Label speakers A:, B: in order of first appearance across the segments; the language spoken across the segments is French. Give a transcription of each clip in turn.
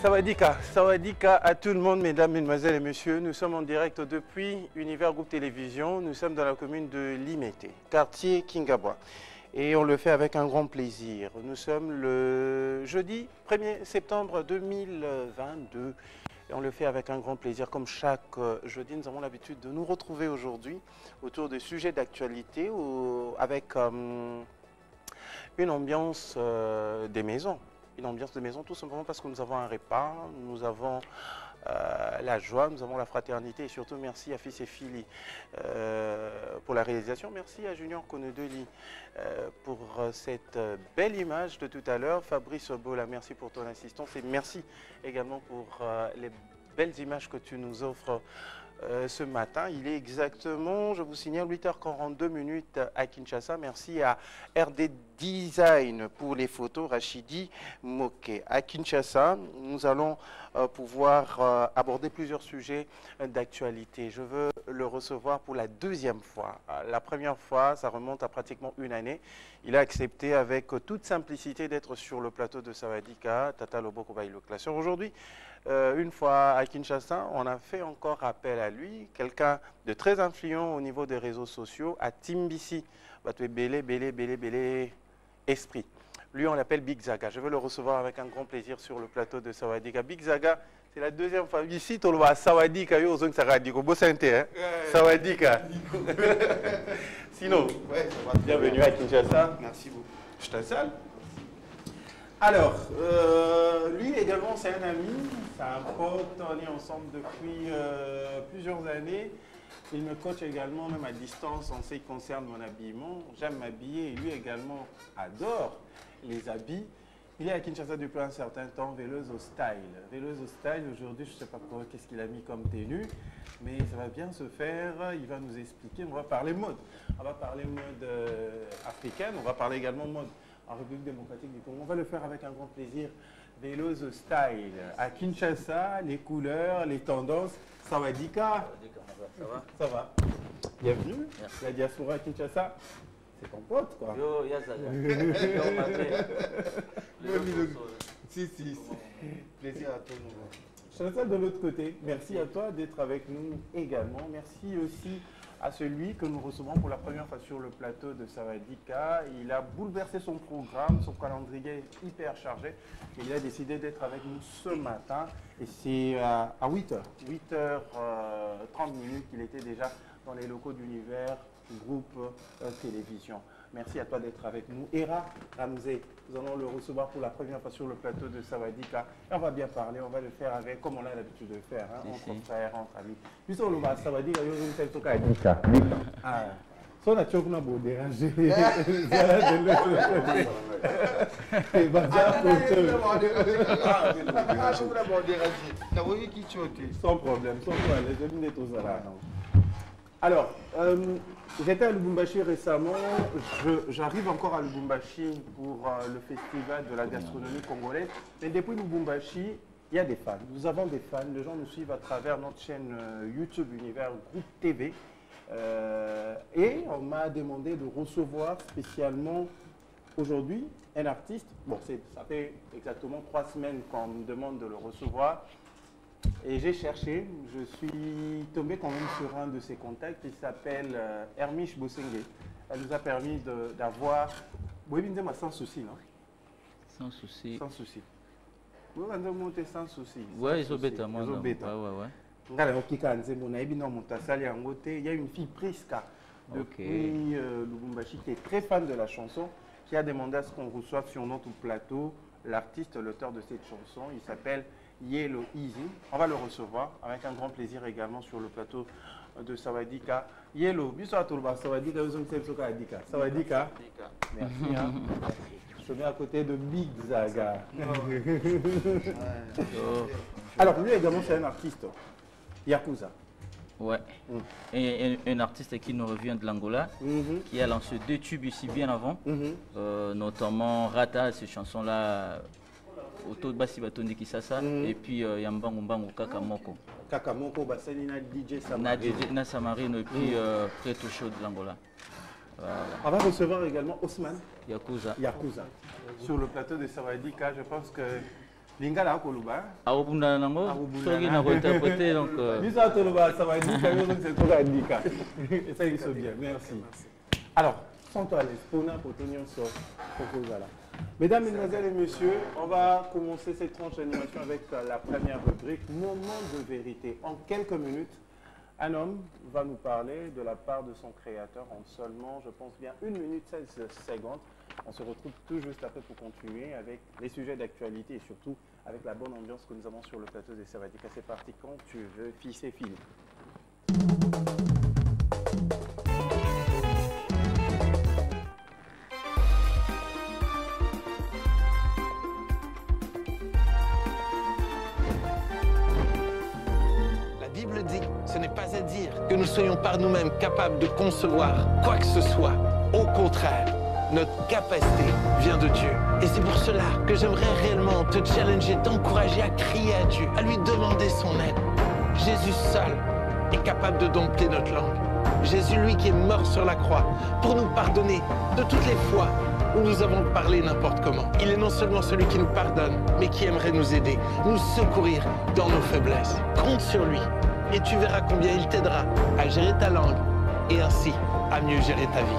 A: Sawadika à tout le monde, mesdames, mesdemoiselles et messieurs. Nous sommes en direct depuis Univers Groupe Télévision. Nous sommes dans la commune de Limete, quartier Kingabwa. Et on le fait avec un grand plaisir. Nous sommes le jeudi 1er septembre 2022. Et on le fait avec un grand plaisir. Comme chaque jeudi, nous avons l'habitude de nous retrouver aujourd'hui autour des sujets d'actualité avec une ambiance des maisons. Une ambiance de maison tout simplement parce que nous avons un repas, nous avons la joie, nous avons la fraternité et surtout merci à Fils et Fili pour la réalisation. Merci à Junior Konedeli pour cette belle image de tout à l'heure. Fabrice Bola, merci pour ton assistance et merci également pour les belles images que tu nous offres ce matin. Il est exactement, je vous signale, 8h42 à Kinshasa. Merci à RD Design pour les photos, Rachidi Moké. À Kinshasa, nous allons pouvoir aborder plusieurs sujets d'actualité. Je veux le recevoir pour la deuxième fois. La première fois, ça remonte à pratiquement une année. Il a accepté avec toute simplicité d'être sur le plateau de Sawadika, Tata Loboko Bailo Classeur. Aujourd'hui, une fois à Kinshasa, on a fait encore appel à lui, quelqu'un de très influent au niveau des réseaux sociaux, à Timbisi, Belé, Esprit. Lui, on l'appelle Big Zaga. Je veux le recevoir avec un grand plaisir sur le plateau de Sawadika. Big Zaga, c'est la deuxième fois. Ici, tu vois Sawadika, yo zong Sawadika. Beau santé, hein? Sawadika. Sinon, bienvenue à Kinshasa.
B: Merci beaucoup.
A: Je t'installe. Alors, lui également, c'est un ami, c'est un pote, on est ensemble depuis plusieurs années. Il me coach également, même à distance, en ce qui concerne mon habillement. J'aime m'habiller et lui également adore les habits. Il est à Kinshasa depuis un certain temps, Veloso Style. Veloso Style, aujourd'hui, je ne sais pas qu'est-ce qu'il a mis comme tenue, mais ça va bien se faire. Il va nous expliquer, on va parler mode. On va parler mode africaine, on va parler également mode en République démocratique du Congo. On va le faire avec un grand plaisir. Veloso Style. À Kinshasa, les couleurs, les tendances. Sawadika.
C: Ça va?
A: Ça va. Bienvenue.
C: Merci.
A: La diaspora à Kinshasa, c'est ton pote, quoi.
C: Yo, Yazaga.
B: Si. Plaisir à tout le monde.
A: Je t'installe de l'autre côté. Merci à toi d'être avec nous également. Merci aussi à celui que nous recevons pour la première fois sur le plateau de Sawadika. Il a bouleversé son programme, son calendrier est hyper chargé. Et il a décidé d'être avec nous ce matin. Et c'est à 8h, 8h30 qu'il était déjà dans les locaux d'Univers Groupe Télévision. Merci à toi d'être avec nous. Hera Ramsey, nous allons le recevoir pour la première fois sur le plateau de Sawadika. Et on va bien parler, on va le faire avec, comme on a l'habitude de le faire, hein, entre frères, entre amis. Puis on va Sawadika, on va faire tout cas. Ah, ça on a toujours beau déranger. Sans problème, sans problème. Alors, j'étais à Lubumbashi récemment, j'arrive encore à Lubumbashi pour le festival de la gastronomie congolaise. Mais depuis Lubumbashi, il y a des fans. Nous avons des fans, les gens nous suivent à travers notre chaîne YouTube Univers Groupe TV. Et on m'a demandé de recevoir spécialement aujourd'hui un artiste. Bon, ça fait exactement 3 semaines qu'on me demande de le recevoir. Et j'ai cherché, je suis tombé quand même sur un de ses contacts qui s'appelle Hermiche Bosengue. Elle nous a permis d'avoir... Oui, sans souci, non?
C: Sans souci.
A: Sans souci. Oui, on va monter sans souci.
C: Ouais, ils ont bête à moi.
A: Ouais. Il y a une fille Priska depuis Lubumbashi qui est très fan de la chanson, qui a demandé à ce qu'on reçoive sur notre plateau l'artiste, l'auteur de cette chanson. Il s'appelle Yellow Easy. On va le recevoir avec un grand plaisir également sur le plateau de Sawadika. Yellow, bonsoir tout le monde. Sawadika, Sawadika. Merci. Hein. Je viens à côté de Big Zaga. Alors lui également c'est un artiste. Yakuza.
C: Ouais. Et un artiste qui nous revient de l'Angola, qui a lancé 2 tubes ici bien avant, notamment Rata, cette chanson-là, Auto Bassi Batondi Kisasa, et puis Yambangu Mbangu Kakamoko.
A: Kakamoko, Bassalina DJ
C: Samarino, et puis Preto Show de l'Angola.
A: Voilà. On va recevoir également Osman
C: Yakuza.
A: Sur le plateau de Sawadika, je pense que Lingala Koluba.
C: Arubunda nango. Soki na interpréter donc.
A: Bisa Toluba, ça va être c'est trop indica. Et ça ils sont bien. Merci. Alors, sens-toi à l'aise. Pona pour tenir sur voilà. Mesdames, Mesdemoiselles et Messieurs, on va commencer cette tranche d'animation avec la première rubrique, Moment de vérité. En quelques minutes, un homme va nous parler de la part de son créateur en seulement, je pense bien, 1 minute 16 secondes. On se retrouve tout juste après pour continuer avec les sujets d'actualité et surtout avec la bonne ambiance que nous avons sur le plateau des Savadika. C'est parti quand tu veux, fils et filles.
D: Ce n'est pas à dire que nous soyons par nous-mêmes capables de concevoir quoi que ce soit. Au contraire, notre capacité vient de Dieu. Et c'est pour cela que j'aimerais réellement te challenger, t'encourager à crier à Dieu, à lui demander son aide. Jésus seul est capable de dompter notre langue. Jésus, lui qui est mort sur la croix, pour nous pardonner de toutes les fois où nous avons parlé n'importe comment. Il est non seulement celui qui nous pardonne, mais qui aimerait nous aider, nous secourir dans nos faiblesses. Compte sur lui. Et tu verras combien il t'aidera à gérer ta langue et ainsi à mieux gérer ta vie.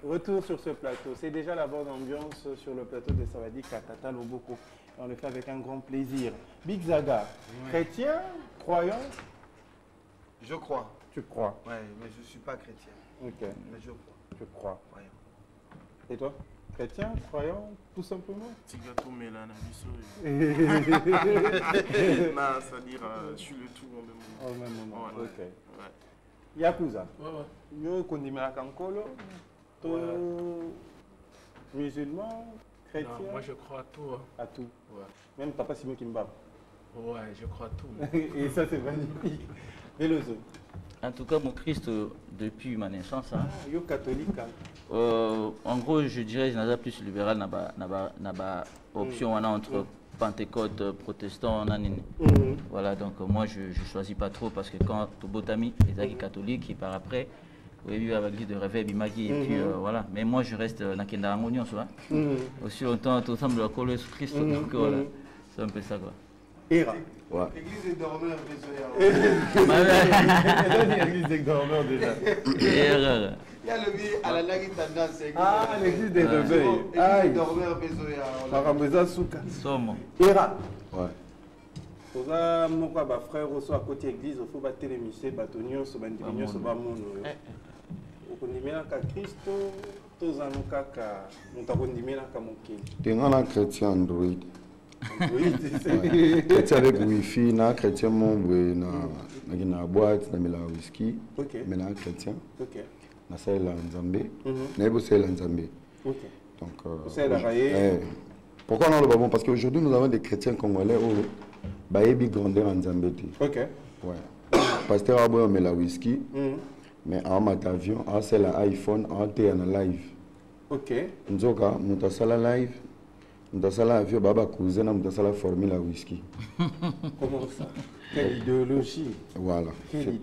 A: Retour sur ce plateau. C'est déjà la bonne ambiance sur le plateau de Savadika Tata Loboko. On le fait avec un grand plaisir. Big Zaga, chrétien, croyant?
B: Je crois.
A: Tu crois?
B: Ouais, mais je ne suis pas chrétien.
A: Ok.
B: Mais je crois.
A: Tu crois.
B: Ouais.
A: Et toi? Chrétien, croyant, tout simplement?
E: Petit gâteau Mélana Bisso. Non, c'est-à-dire, je suis le tout
A: au même moment.
E: Ouais.
A: Ok.
E: Ouais.
A: Yakuza.
E: Ouais.
A: Yo kondimela kankolo. Musulman, chrétien.
E: Non, moi je crois à tout. Hein.
A: À tout.
E: Ouais.
A: Même Papa Simon Kimbab.
E: Ouais, je crois à tout.
A: Et ça c'est magnifique. Veloso.
C: En tout cas, mon Christ, depuis ma naissance, hein,
A: Yo catholique.
C: en gros, je dirais que je plus libéral, n'a pas option entre Pentecôte, protestant, voilà, donc moi je ne choisis pas trop parce que quand tu botami, les catholiques, et par après, oui, avec l'église de réveil, Bimagi, et puis voilà. Mais moi je reste dans la harmonie, aussi longtemps, tout semble le col sous Christ, donc voilà, c'est un peu ça quoi.
A: Ira.
B: Ouais. L'église des dormeurs,
A: L'église des dormeurs déjà.
B: Il y a le vie à la lagi tendance.
A: Ah, l'église des réveils.
B: L'église des dormeurs, Bézoya.
A: Parambeza Souka.
C: Somme.
A: Ira.
B: Ouais.
A: Oza moko ba frère oso à côté église, il faut ba télémiser batonio so bandimio so ba mono. Okondimela ka Kristo, tozano kaka mutakondimela ka mokili.
F: T'es chrétien Android.
A: Oui,
F: Chrétien avec Wi-Fi, na chrétien mon na boîte, na mela whisky.
A: OK.
F: Mais na chrétien.
A: OK.
F: Na ça la Nzambé. Na bo c'est la Nzambé.
A: OK.
F: Donc
A: c'est la raye.
F: Pourquoi on le bon parce qu'aujourd'hui nous avons des chrétiens congolais où bayebi grandeur en Nzambé.
A: OK.
F: Ouais. Pasteur Abo mela whisky. Mais en mat avion, c'est la iPhone, en té en live.
A: OK.
F: Nzoka, mutasala live. Mutasala avion baba cousin, mutasala formule à whisky.
A: Comment ça? Quelle idéologie.
F: Voilà.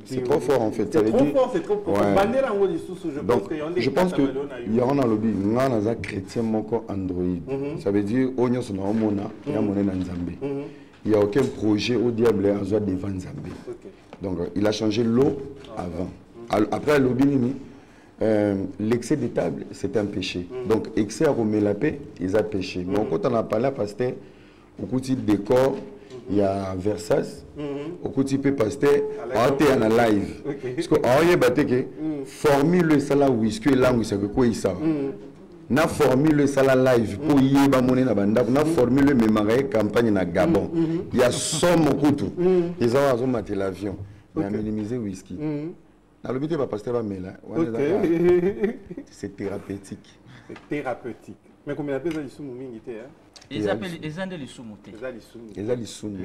F: C'est trop fort en fait.
A: C'est trop fort, c'est trop fort.
F: Ouais.
A: Donc,
F: je pense qu'il y a un lobby, il y a un chrétien moko Android. Ça veut dire, on y a son homona, il y a mon Nzambé. Il n'y a aucun projet au diable en joie devant Nzambé. Donc, il a changé l'eau avant. Après, le lobby, l'excès de table, c'est un péché. Donc, excès à remelapé, ils ont péché. Mais quand on a parlé à pasteur, au côté décor, il y a Versace, au côté pasteur, on est en live. Parce qu'on a que formule ça whisky et langue, c'est quoi ça? Na formule ça live pour y ba monnaie na banda, na formule mémoire campagne na Gabon. Il y a somme au couteau. Ils ont maté l'avion. Mais à minimiser whisky. C'est thérapeutique.
A: C'est thérapeutique. Mais combien de personnes sont mingi?
C: Ils appellent les Andes les sous-montés.
F: Les alissoum.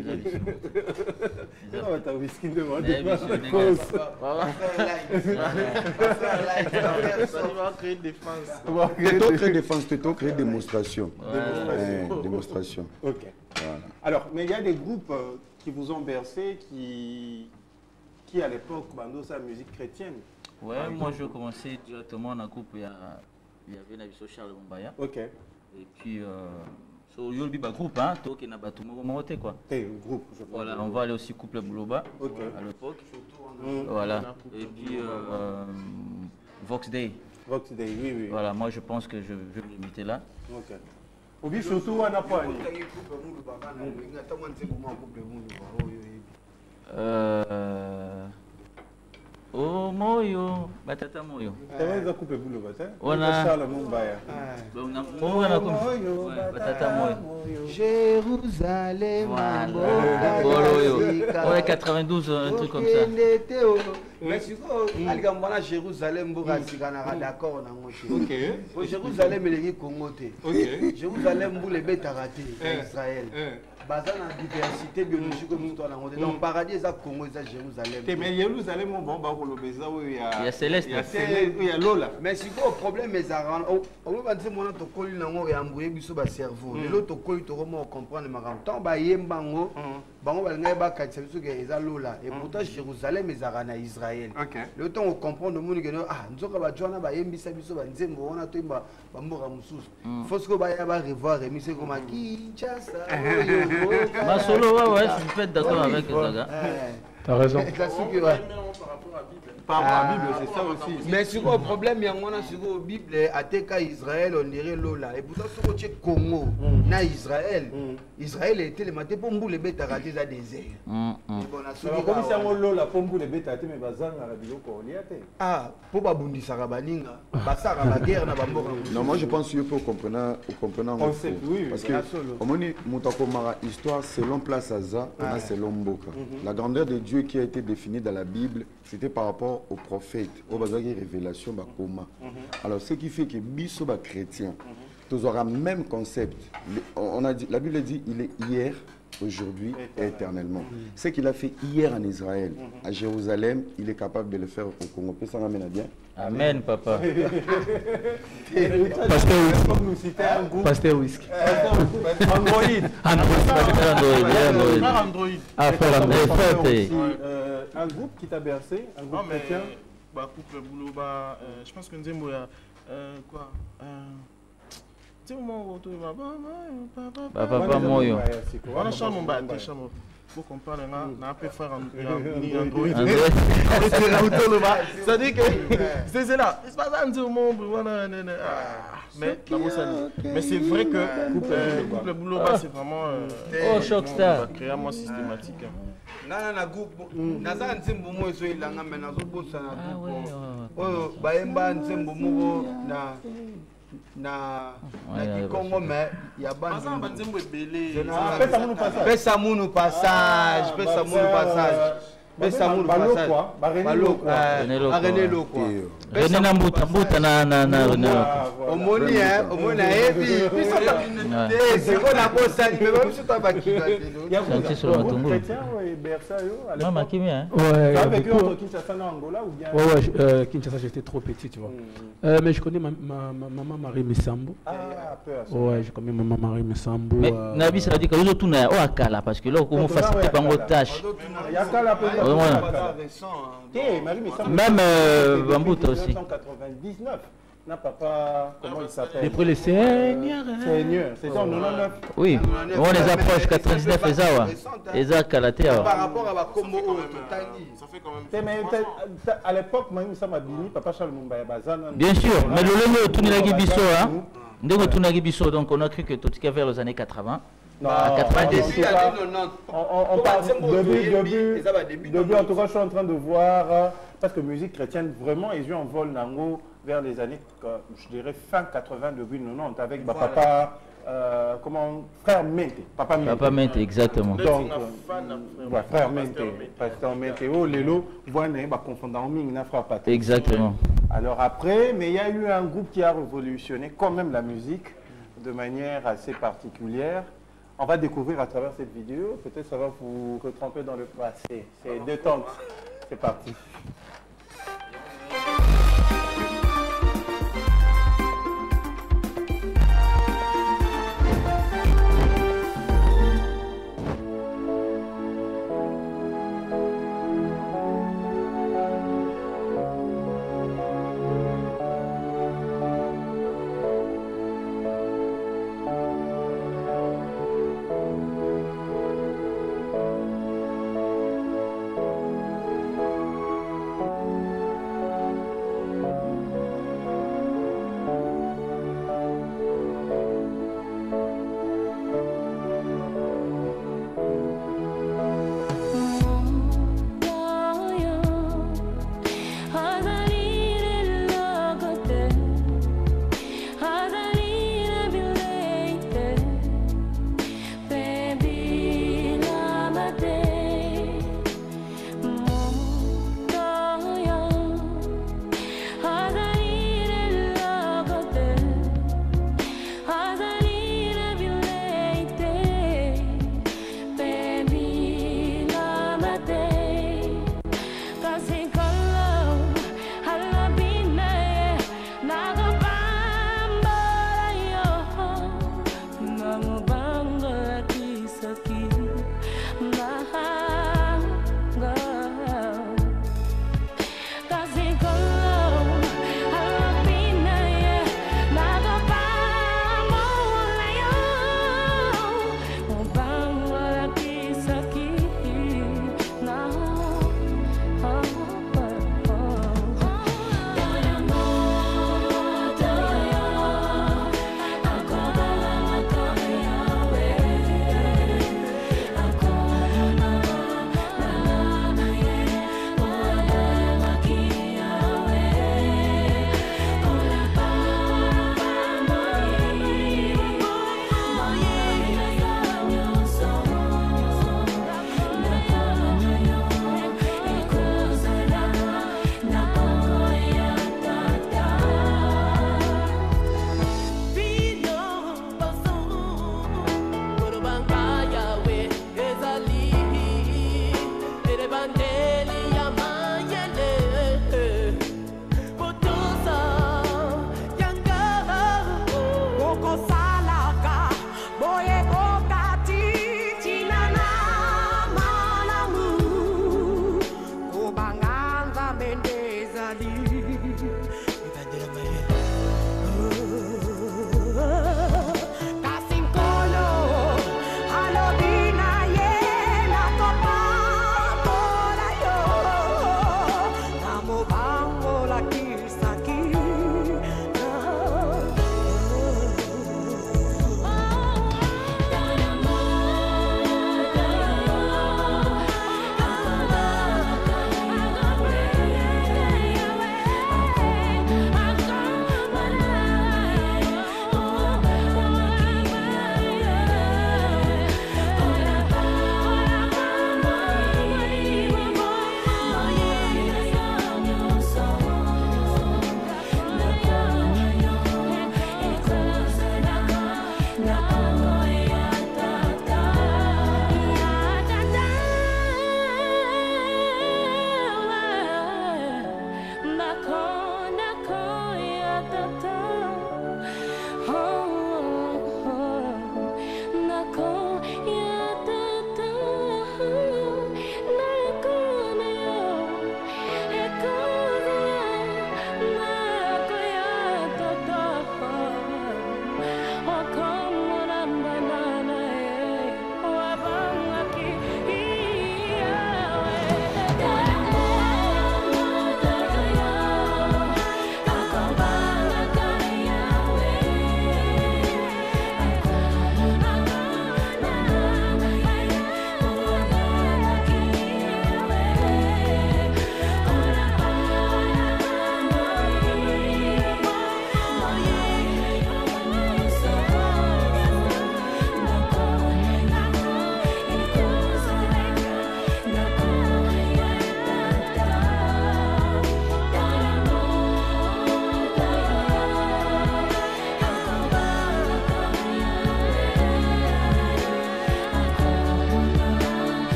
A: Non, t'as whisky de moi.
C: Eh, monsieur,
A: Tu
E: vas créer défense.
F: Plutôt créer défense, plutôt créer démonstration. Démonstration.
A: Ok.
F: Voilà.
A: Alors, mais il y a des groupes qui vous ont bercé, qui à l'époque, bandaient sa musique chrétienne.
C: Ouais, moi je commençais directement dans le groupe, il y avait Nabiso Charles Mumbaya.
A: Ok.
C: Et puis, so, il y a le groupe, hein, toi qui n'a pas tout le monde, quoi.
A: Et groupe, je pense.
C: Voilà, on va aller aussi couple Bouloba à l'époque. Voilà. Et puis, Vox Day.
A: Vox Day, oui, oui.
C: Voilà, moi je pense que je vais me limiter là.
A: Ok. Obi surtout à Napoli.
C: Oh moyo, batata moyo.
A: Taweza coupe boulot bata.
C: Ona
A: Charles Mumbaya.
C: Donc na moyo batata moyo.
B: Jérusalem.
C: Ouais, 92, un truc comme ça.
B: Mais si vous allez à Jérusalem, vous allez d'accord. Ok. Pour Jérusalem, il est Congo. Ok. Jérusalem, vous les bêtes à rater Israël. Basé dans la diversité biologique comme toi, dans le paradis, c'est Congo, c'est Jérusalem.
A: Mais Jérusalem, bon, bah, il y a
C: Céleste.
A: Il y a Lola.
B: Mais si vous avez un problème, mais ça rend. On va dire que tu as un embrouillé sur le cerveau. L'autre, tu as comprendre le temps, bah, il y a un bango. Bango, il y a un bango qui est Lola. Et pourtant, Jérusalem, c'est en Israël. Le temps, on comprend le monde que ah, nous avons besoin de faire des choses, on a tout il faut que vous revoir et c'est comme Kinshasa.
C: Ma solo, ouais, je suis peut-être d'accord avec ça.
G: T'as raison.
A: Par la Bible, c'est ça aussi.
B: Mais sur le problème, il y a sur la Bible, à Teka Israël, on dirait Lola. Et pourtant, sur le Congo, na Israël, Israël était le matin pour les bêtes à rater à désert.
A: Comme si on Lola pour les bêtes à mais bazan à la bio
B: ah, pour Babundi Sarabaninga, Basara la guerre na Bambora.
F: Non, moi je pense qu'il faut comprendre
A: concept, oui,
F: parce que au moment Moutakomara histoire selon place Aza, selon Mboka. La grandeur de Dieu qui a été définie dans la Bible, c'était par rapport aux prophètes, aux révélations Bakoma. Alors ce qui fait que Bisso ba chrétien, tous aura même concept. On a dit, la Bible dit il est hier, aujourd'hui et éternellement. Ce qu'il a fait hier en Israël, à Jérusalem, il est capable de le faire au Congo. Peut ça m'amène à bien?
C: Amen, papa.
G: Pasteur Whisky.
A: Android. Un groupe qui t'a bercé, un groupe chrétien.
E: Couple boulot, je pense que nous avons quoi
C: Papa moyo.
E: On a chambre, faut qu'on parle là, peut faire un Android. Ça dit que c'est là. C'est pas ça, mais c'est vrai que couple boulot, c'est vraiment
C: oh Shockstar.
E: création systématique.
B: Nana groupe naza nzembo mo ezo ilanga me nazo bosa na groupe oyo baemba nzembo moko na Kikongo me ya banda
E: nzembo ebele
B: pesa munu passage René Loko
C: René na mbuta na René Loko
B: omoni ebi c'est qu'on a bossé mais même si tu as
C: Santi sur le matungu. Maman Kimia.
G: Ouais.
A: Avec eux entre Kinshasa et Angola ou bien?
G: Ouais, Kinshasa j'étais trop petit, tu vois. Mais je connais ma maman Marie Messambo.
A: Ah, peu.
G: Ouais, je connais maman Marie Messambo.
C: Mais Nabi ça veut dire que nous tout na o akala parce que là comment faciliter pas nos tâches.
A: Il y a qu'à la
C: Même Bambuta aussi.
A: 1999. Non, papa, comment il s'appelle?
G: Depuis le Seigneur.
A: C'est en 99.
C: Oui, on les approche 99 et ça, et ça, Kalatea.
B: par rapport à la combo
E: ça fait quand même
A: À l'époque, ça m'a dit, papa Charles Mumbaya Bazan.
C: Bien sûr, mais le lendemain, tout n'est pas biso, hein. Dès que tout n'est pas biso, donc on a cru que tout est vers les années 80.
A: Non,
C: 90.
A: On parle début, en tout cas, je suis en train de voir, parce que musique chrétienne, vraiment, ils ont un vol nango vers les années, je dirais, fin 80, début 90, avec papa, frère Mente. Papa
C: Mente, exactement.
A: Donc, frère Mente, pasteur Mente, oh, Lélo, voilà, il va confondre en ming, frère Patrick.
C: Exactement.
A: Alors après, mais il y a eu un groupe qui a révolutionné quand même la musique. de manière assez particulière. On va découvrir à travers cette vidéo, peut-être ça va vous retremper dans le passé. C'est détente. C'est parti.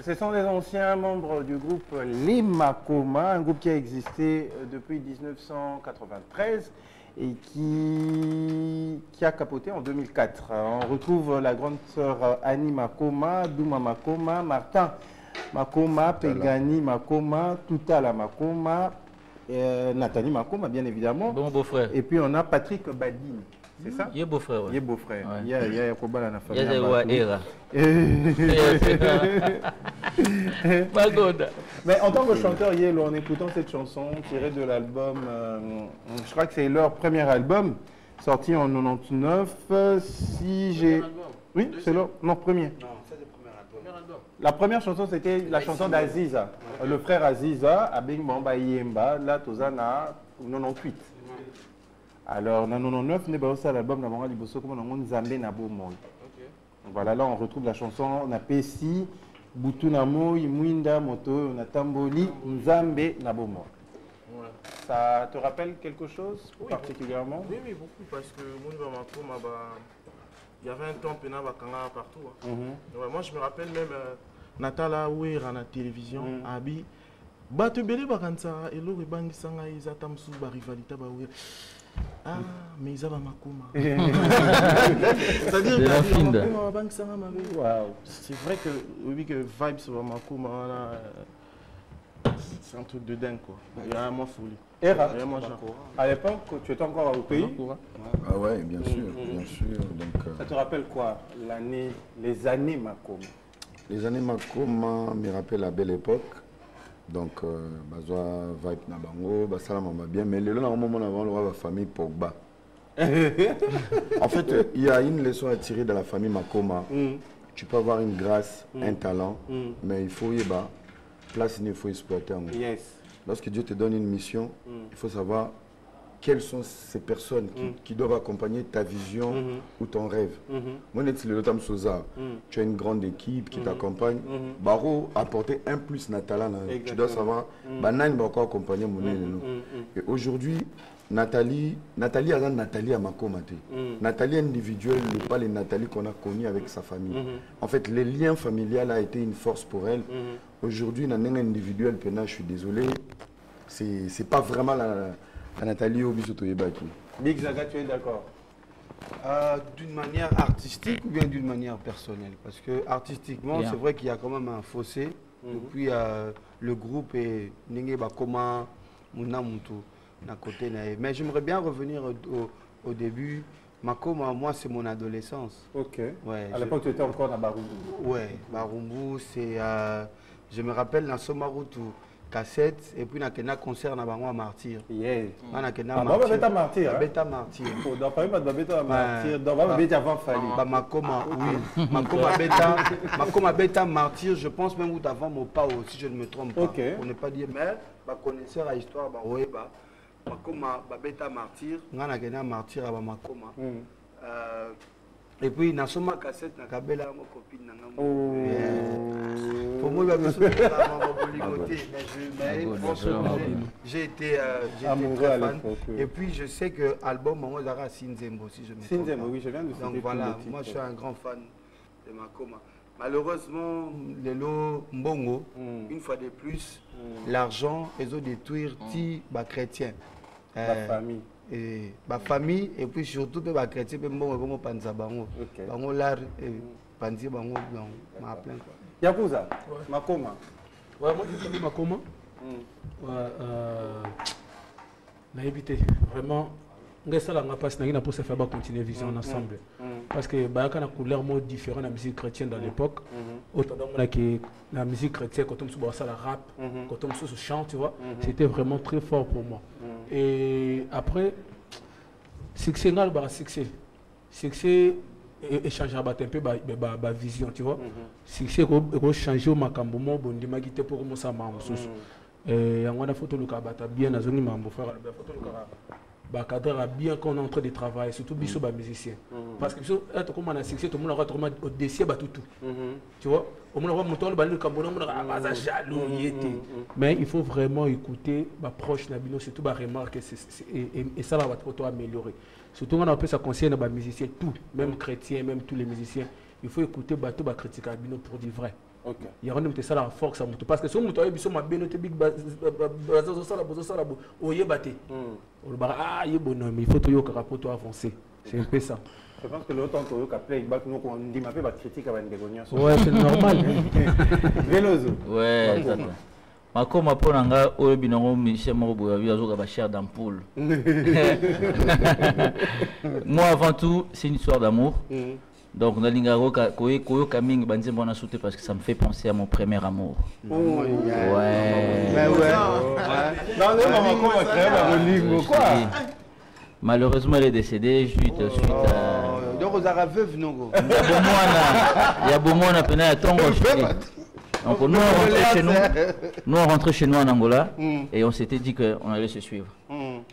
A: Ce sont les anciens membres du groupe Les Makoma, un groupe qui a existé depuis 1993 et qui a capoté en 2004. On retrouve la grande sœur Annie Makoma, Douma Makoma, Martin Makoma, Pegani Makoma, Toutala Makoma, Nathalie Makoma, bien évidemment.
C: Bon beau-frère.
A: Et puis on a Patrick Badine. C'est ça?
C: Il est beau-frère.
A: Il est beau-frère. Il y a Yakoba la famille. Mais en tant que chanteur, Yelo, en écoutant cette chanson tirée de l'album, je crois que c'est leur premier album, sorti en 99. Si j'ai. Oui, c'est leur. Non, premier.
B: Non, ça c'est le premier album.
A: La première chanson, c'était la chanson d'Aziza. Le frère Aziza, Abing Bamba Yemba, là, Tozana, 98. Alors, en 99, on a aussi l'album de Manga Liboso, comme on a Nzambe Nabo Moi. Voilà, là, on retrouve la chanson, on a Pessi, Butunamo, Imwinda, Moto, on a Tamboli, Nzambe Nabo Moi. Ça te rappelle quelque chose particulièrement?
E: Oui, oui, beaucoup, parce que il y avait un temps Pena Bakanga partout. Ouais, moi, je me rappelle même Natala Ouera à la télévision, Abi. Batubeli Bakansa, et l'eau Bangi Sanga, ils attendent sous la rivalité. Ah, mais ils avaient Makoma. C'est-à-dire que c'est vrai que oui, que Vibes sur Makoma, c'est un truc de dingue quoi. Il y a un mot folie.
A: À l'époque, tu étais encore au pays?
F: Ah ouais, bien sûr, bien sûr. Donc,
A: ça te rappelle quoi? Les années Makoma?
F: Les années Makoma me rappellent la belle époque. Donc, bazoa vibe na bango, basala mama bien, mais le moment où on a la famille Pogba. En fait, il y a une leçon à tirer de la famille Makoma. Tu peux avoir une grâce, un talent, mais il faut y avoir place, il faut exploiter.
A: Yes.
F: Lorsque Dieu te donne une mission, il faut savoir quelles sont ces personnes qui doivent accompagner ta vision ou ton rêve. Moi, tu as une grande équipe qui t'accompagne. Baro apporter un plus Natala. Tu dois savoir, Banane va encore accompagner mon Et aujourd'hui, Nathalie a Nathalie à Makomate. Nathalie individuelle n'est pas les Nathalie qu'on a connues avec sa famille. En fait, les liens familiaux a été une force pour elle. Aujourd'hui, Nathalie individuelle, je suis désolé, c'est pas vraiment la Nathalie Obisoto Yebaki.
A: Big Zaga, tu es d'accord?
B: D'une manière artistique ou bien d'une manière personnelle? Parce que artistiquement, c'est vrai qu'il y a quand même un fossé. Depuis le groupe et Ninge Bakoma, Munamutu, na côté. Mais j'aimerais bien revenir au début. Makoma, moi, c'est mon adolescence.
A: Ok.
B: Ouais,
A: à l'époque, tu étais encore à Barumbu.
B: Ouais, Barumbu, c'est. Je me rappelle dans Somarutu. Cassette et puis na concert na bango martyr.
A: Yeah.
B: Na
A: kena martyr. Beta martyr.
B: Beta martyr.
A: Oh, dans pas beta martyr, dans beta avant Fali.
B: Ba Makoma, oui. Makoma beta martyr, je pense même ou avant Mopao si je ne me trompe pas.
A: Okay.
B: On n'est pas dit mais ba connaisseur à histoire ba oeba. Makoma ba beta martyr, na kena martyr ba Makoma. Et puis, dans ma cassette, na kabela mon copine na pour moi, j'ai été très fan. Et puis, je sais que l'album Maman Zara Sinzembo, si je me trompe pas.
A: Oui, je viens de
B: donc voilà, moi je suis un grand fan de Makoma. Malheureusement, Lelo Mbongo, une fois de plus, l'argent, ils ont détruire les chrétiens.
A: La famille.
B: Et ma famille, et puis surtout les chrétiens, comme Panza Bango. Bango l'art, Panzi Bango, m'a plein.
A: Yakuza, Makoma.
G: Ouais, moi je connais Makoma. N'a évité. Vraiment, ça n'a pas se faire continuer à vivre ensemble. Parce que il y a une couleur différente dans la musique chrétienne dans l'époque. Autant que la musique chrétienne, quand on se voit ça, la rap, quand on se chante, tu vois, c'était vraiment très fort pour moi. Et après, succès, non, succès. Succès, échanger un peu ma vision, tu vois. Succès, changer au macambomo, bon, de ma guitare pour commencer à m'en et on a photo le cabata bien dans une mambo frère la photo le cabata cadre bien qu'on est en train de travailler surtout biso ba musicien parce que biso être comme on a succès tout le monde aura au dossier ba tout tu vois au monde va monter le balai le cambona on a pas jaloux mais il faut vraiment écouter ba proche na bino surtout ba remarque et ça va votre améliorer surtout on a peu ça concerne ba musicien tout même chrétien même tous les musiciens il faut écouter bateau ba critiquer bino pour du vrai Il y a un ça la force à moto parce que si on a besoin de big il faut toujours que avancer. C'est un peu ça.
A: Je pense que l'autre on dit ma critique à
G: ouais, c'est normal.
A: Veloso.
C: Ouais, exactement. Makoma ponanga oyo binongo Michel Morobo ya zo ka cher d'ampoule. Moi avant tout, c'est une histoire d'amour. Donc nalinga koyo kaming banze mbona sauter parce que ça me fait penser à mon premier amour.
B: Ouais.
A: Dans le moment qu'on va créer la religion quoi.
C: Malheureusement, elle est décédée suite à...
B: Donc, vous avez veuve, non?
C: Il y a beaucoup de peine à tomber. Donc, nous, on rentrait chez nous en Angola et on s'était dit qu'on allait se suivre.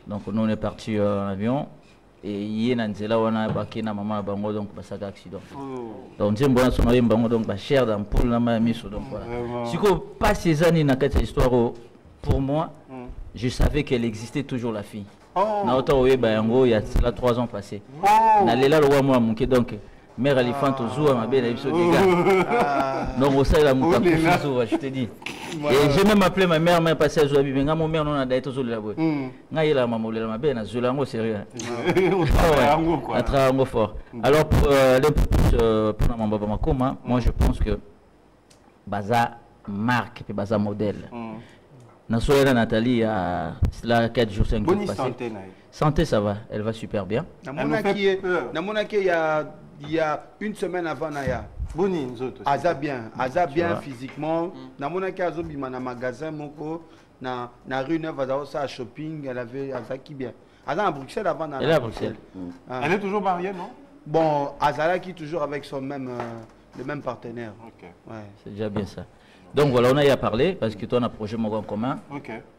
C: Donc, nous, on est parti en avion et hier, on a embarqué na maman bango donc ça a accident. Donc, j'ai bon son mari bango donc cher dans pour la mamie donc voilà. Si qu'on passe ces années dans cette histoire, pour moi, je savais qu'elle existait toujours la fille. Na auto il y a 3 ans passés. Na lela lo moi mon donc mère Alifant ozoa ma belle biso gars. Donc au ça la muta kufuzo je te dis. Et j'ai même appelé ma mère mais passé à Zoabi mais mon mère non a daito zo la boy. Nga yela maman lela ma belle na zola ngo sérieux. À travers ngo fort. Alors pour pour mon baba Makoma, moi je pense que baza marque et baza modèle. Nasoya Nathalie a 4 jours 5 jours passés. Santé ça va, elle va super bien.
B: Il y a une semaine avant Naya. Aza bien physiquement. Namonaki azobima na magasin moko na rue Neuve à shopping, elle avait Azaki bien. Aza à Bruxelles avant Naya.
C: Elle est à Bruxelles.
A: Elle est toujours mariée non?
B: Bon, Azala qui toujours avec son même le même partenaire.
C: Ouais. C'est déjà bien ça. Donc voilà, on a y à parler parce que toi on a un projet en commun.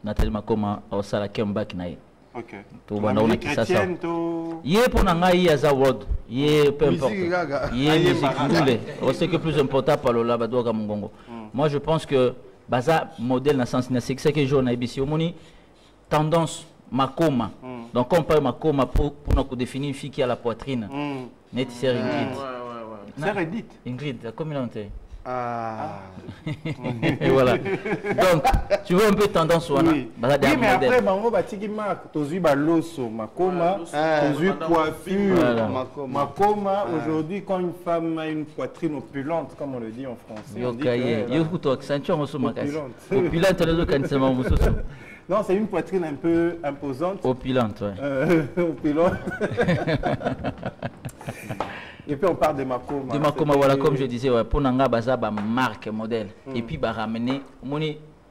C: Nathalie Makoma au sala Kembak naï.
A: OK.
C: To bana on a qui ça. Yé pour nanga y a world. Yé peu importe. Yé musique ndule. On sait que plus important par le là doka mongongo. Moi je pense que baza modèle dans sens c'est que je na ibisi omoni tendance Makoma. Donc on parle Makoma pour nous définir une fille qui a la poitrine. Net c'est Ingrid.
A: C'est Edith.
C: Ingrid, la communauté. Et voilà. Donc, tu vois un peu tendance ou
A: oui, mais après, bango batiki marque, tozu baloso, Makoma, tozu coiffure, Makoma. Aujourd'hui, quand une femme a une poitrine opulente, comme on le dit en français, on dit non, c'est une poitrine un peu imposante.
C: Opulente, ouais.
A: Opulente. Et puis on parle de Makoma.
C: De Makoma, voilà, comme je disais, ouais, pour Nanga Baza, marque, modèle. Et puis, ramener,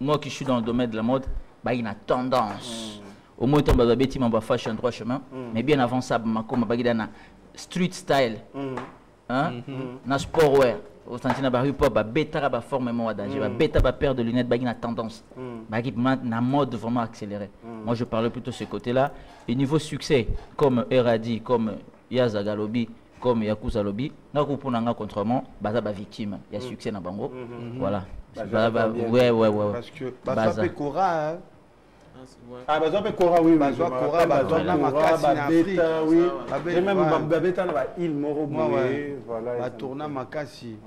C: moi qui suis dans le domaine de la mode, il y a une tendance. Au moins, on va bâtir ma fashion droit chemin. Mais bien avant ça, Makoma, il y a street style, na sportwear. Au Santina Barry Pop, bêta ba forme moi danger, bêta ba paire de lunettes, il y a une tendance. La mode vraiment accélérée. Moi, je parlais plutôt de ce côté-là. Et niveau succès, comme Eradi, comme Yazagalobi, comme Yakuza Lobby, n'a pas pour nanga contrairement, baza ba victime, il y a succès na bango. Voilà. Ouais.
B: Parce que baza Cora.
A: Ah baza Cora oui.
B: Baza Cora na makasi na Afrique.
A: Oui. Et même babeta na ba île Moro Boé, voilà.
B: Ba tourna makasi.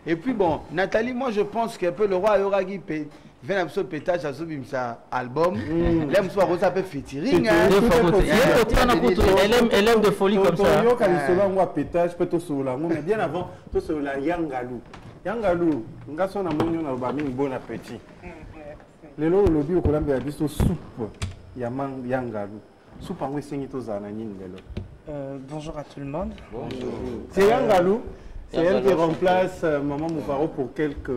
B: Et puis bon, Nathalie, moi je pense que le roi Yoragi vient un peu de pétage à ce album. L'aime soit Rosa peut featuring.
C: Elle aime de folie comme ça.
A: Pétage peut mais bien avant, tout sur la Yangalou. Yangalou, ngaso na monyo na ba mingi bon appétit. Lelo lobi o kolamba ya biso soupe ya Yangalou. Soupe en wesengi to zana nini lelo.
H: Bonjour à tout le monde.
A: Bonjour. C'est Yangalou. C'est elle qui remplace Maman Moufaro pour quelques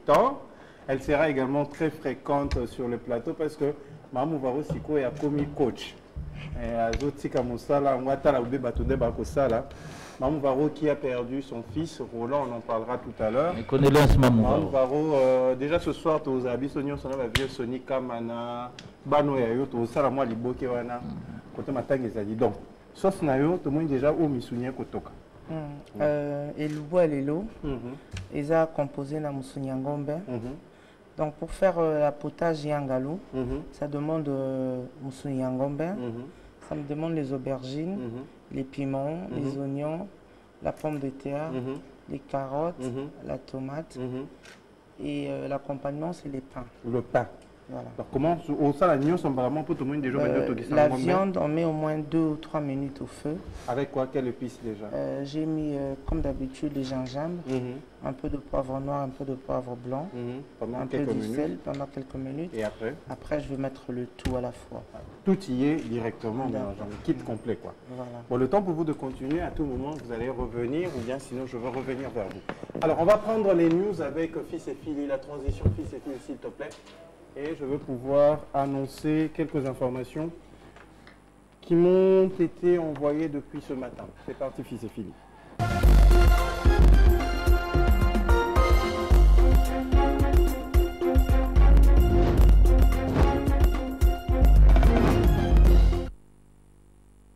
A: temps. Elle sera également très fréquente sur le plateau parce que Maman Moufaro Siko est commis coach. Azotika Moussala, Mwatala Oube Batonde Bakosala. Maman Moufaro qui a perdu son fils, Roland, on en parlera tout à l'heure.
C: Mais connais-le en ce moment.
A: Maman Moufaro, déjà ce soir, tu as habillé Sonio, son nom vieux Sonika Mana, Bano Yayo, tu as aussi la moi Liboke Wana, côté Matang et Zadi. Donc, sauce Nayo, tout le monde déjà au Misunia Kotoka.
H: Et Loubo et Lelo, ils ont composé la Moussounyangombe. Donc pour faire la potage Yangalou, ça demande Moussounyangombe, ça me demande les aubergines, les piments, les oignons, la pomme de terre, les carottes, la tomate. Et l'accompagnement, c'est les pains.
A: Le pain.
H: Voilà.
A: Alors comment au sein l'agneau sont vraiment pour tout le monde déjà
H: la viande, on met au moins 2 ou 3 minutes au feu.
A: Avec quoi? Quelle épice déjà?
H: J'ai mis comme d'habitude le gingembre, un peu de poivre noir, un peu de poivre blanc, un peu de sel pendant quelques minutes.
A: Et après?
H: Après, je vais mettre le tout à la fois.
A: Tout y est directement dans le kit complet, quoi.
H: Voilà.
A: Bon, le temps pour vous de continuer, à tout moment vous allez revenir ou bien sinon je vais revenir vers vous. Alors on va prendre les news avec Fils et Fili, la transition Fils et Fili s'il te plaît. Et je veux pouvoir annoncer quelques informations qui m'ont été envoyées depuis ce matin. C'est parti, Fils et Fili.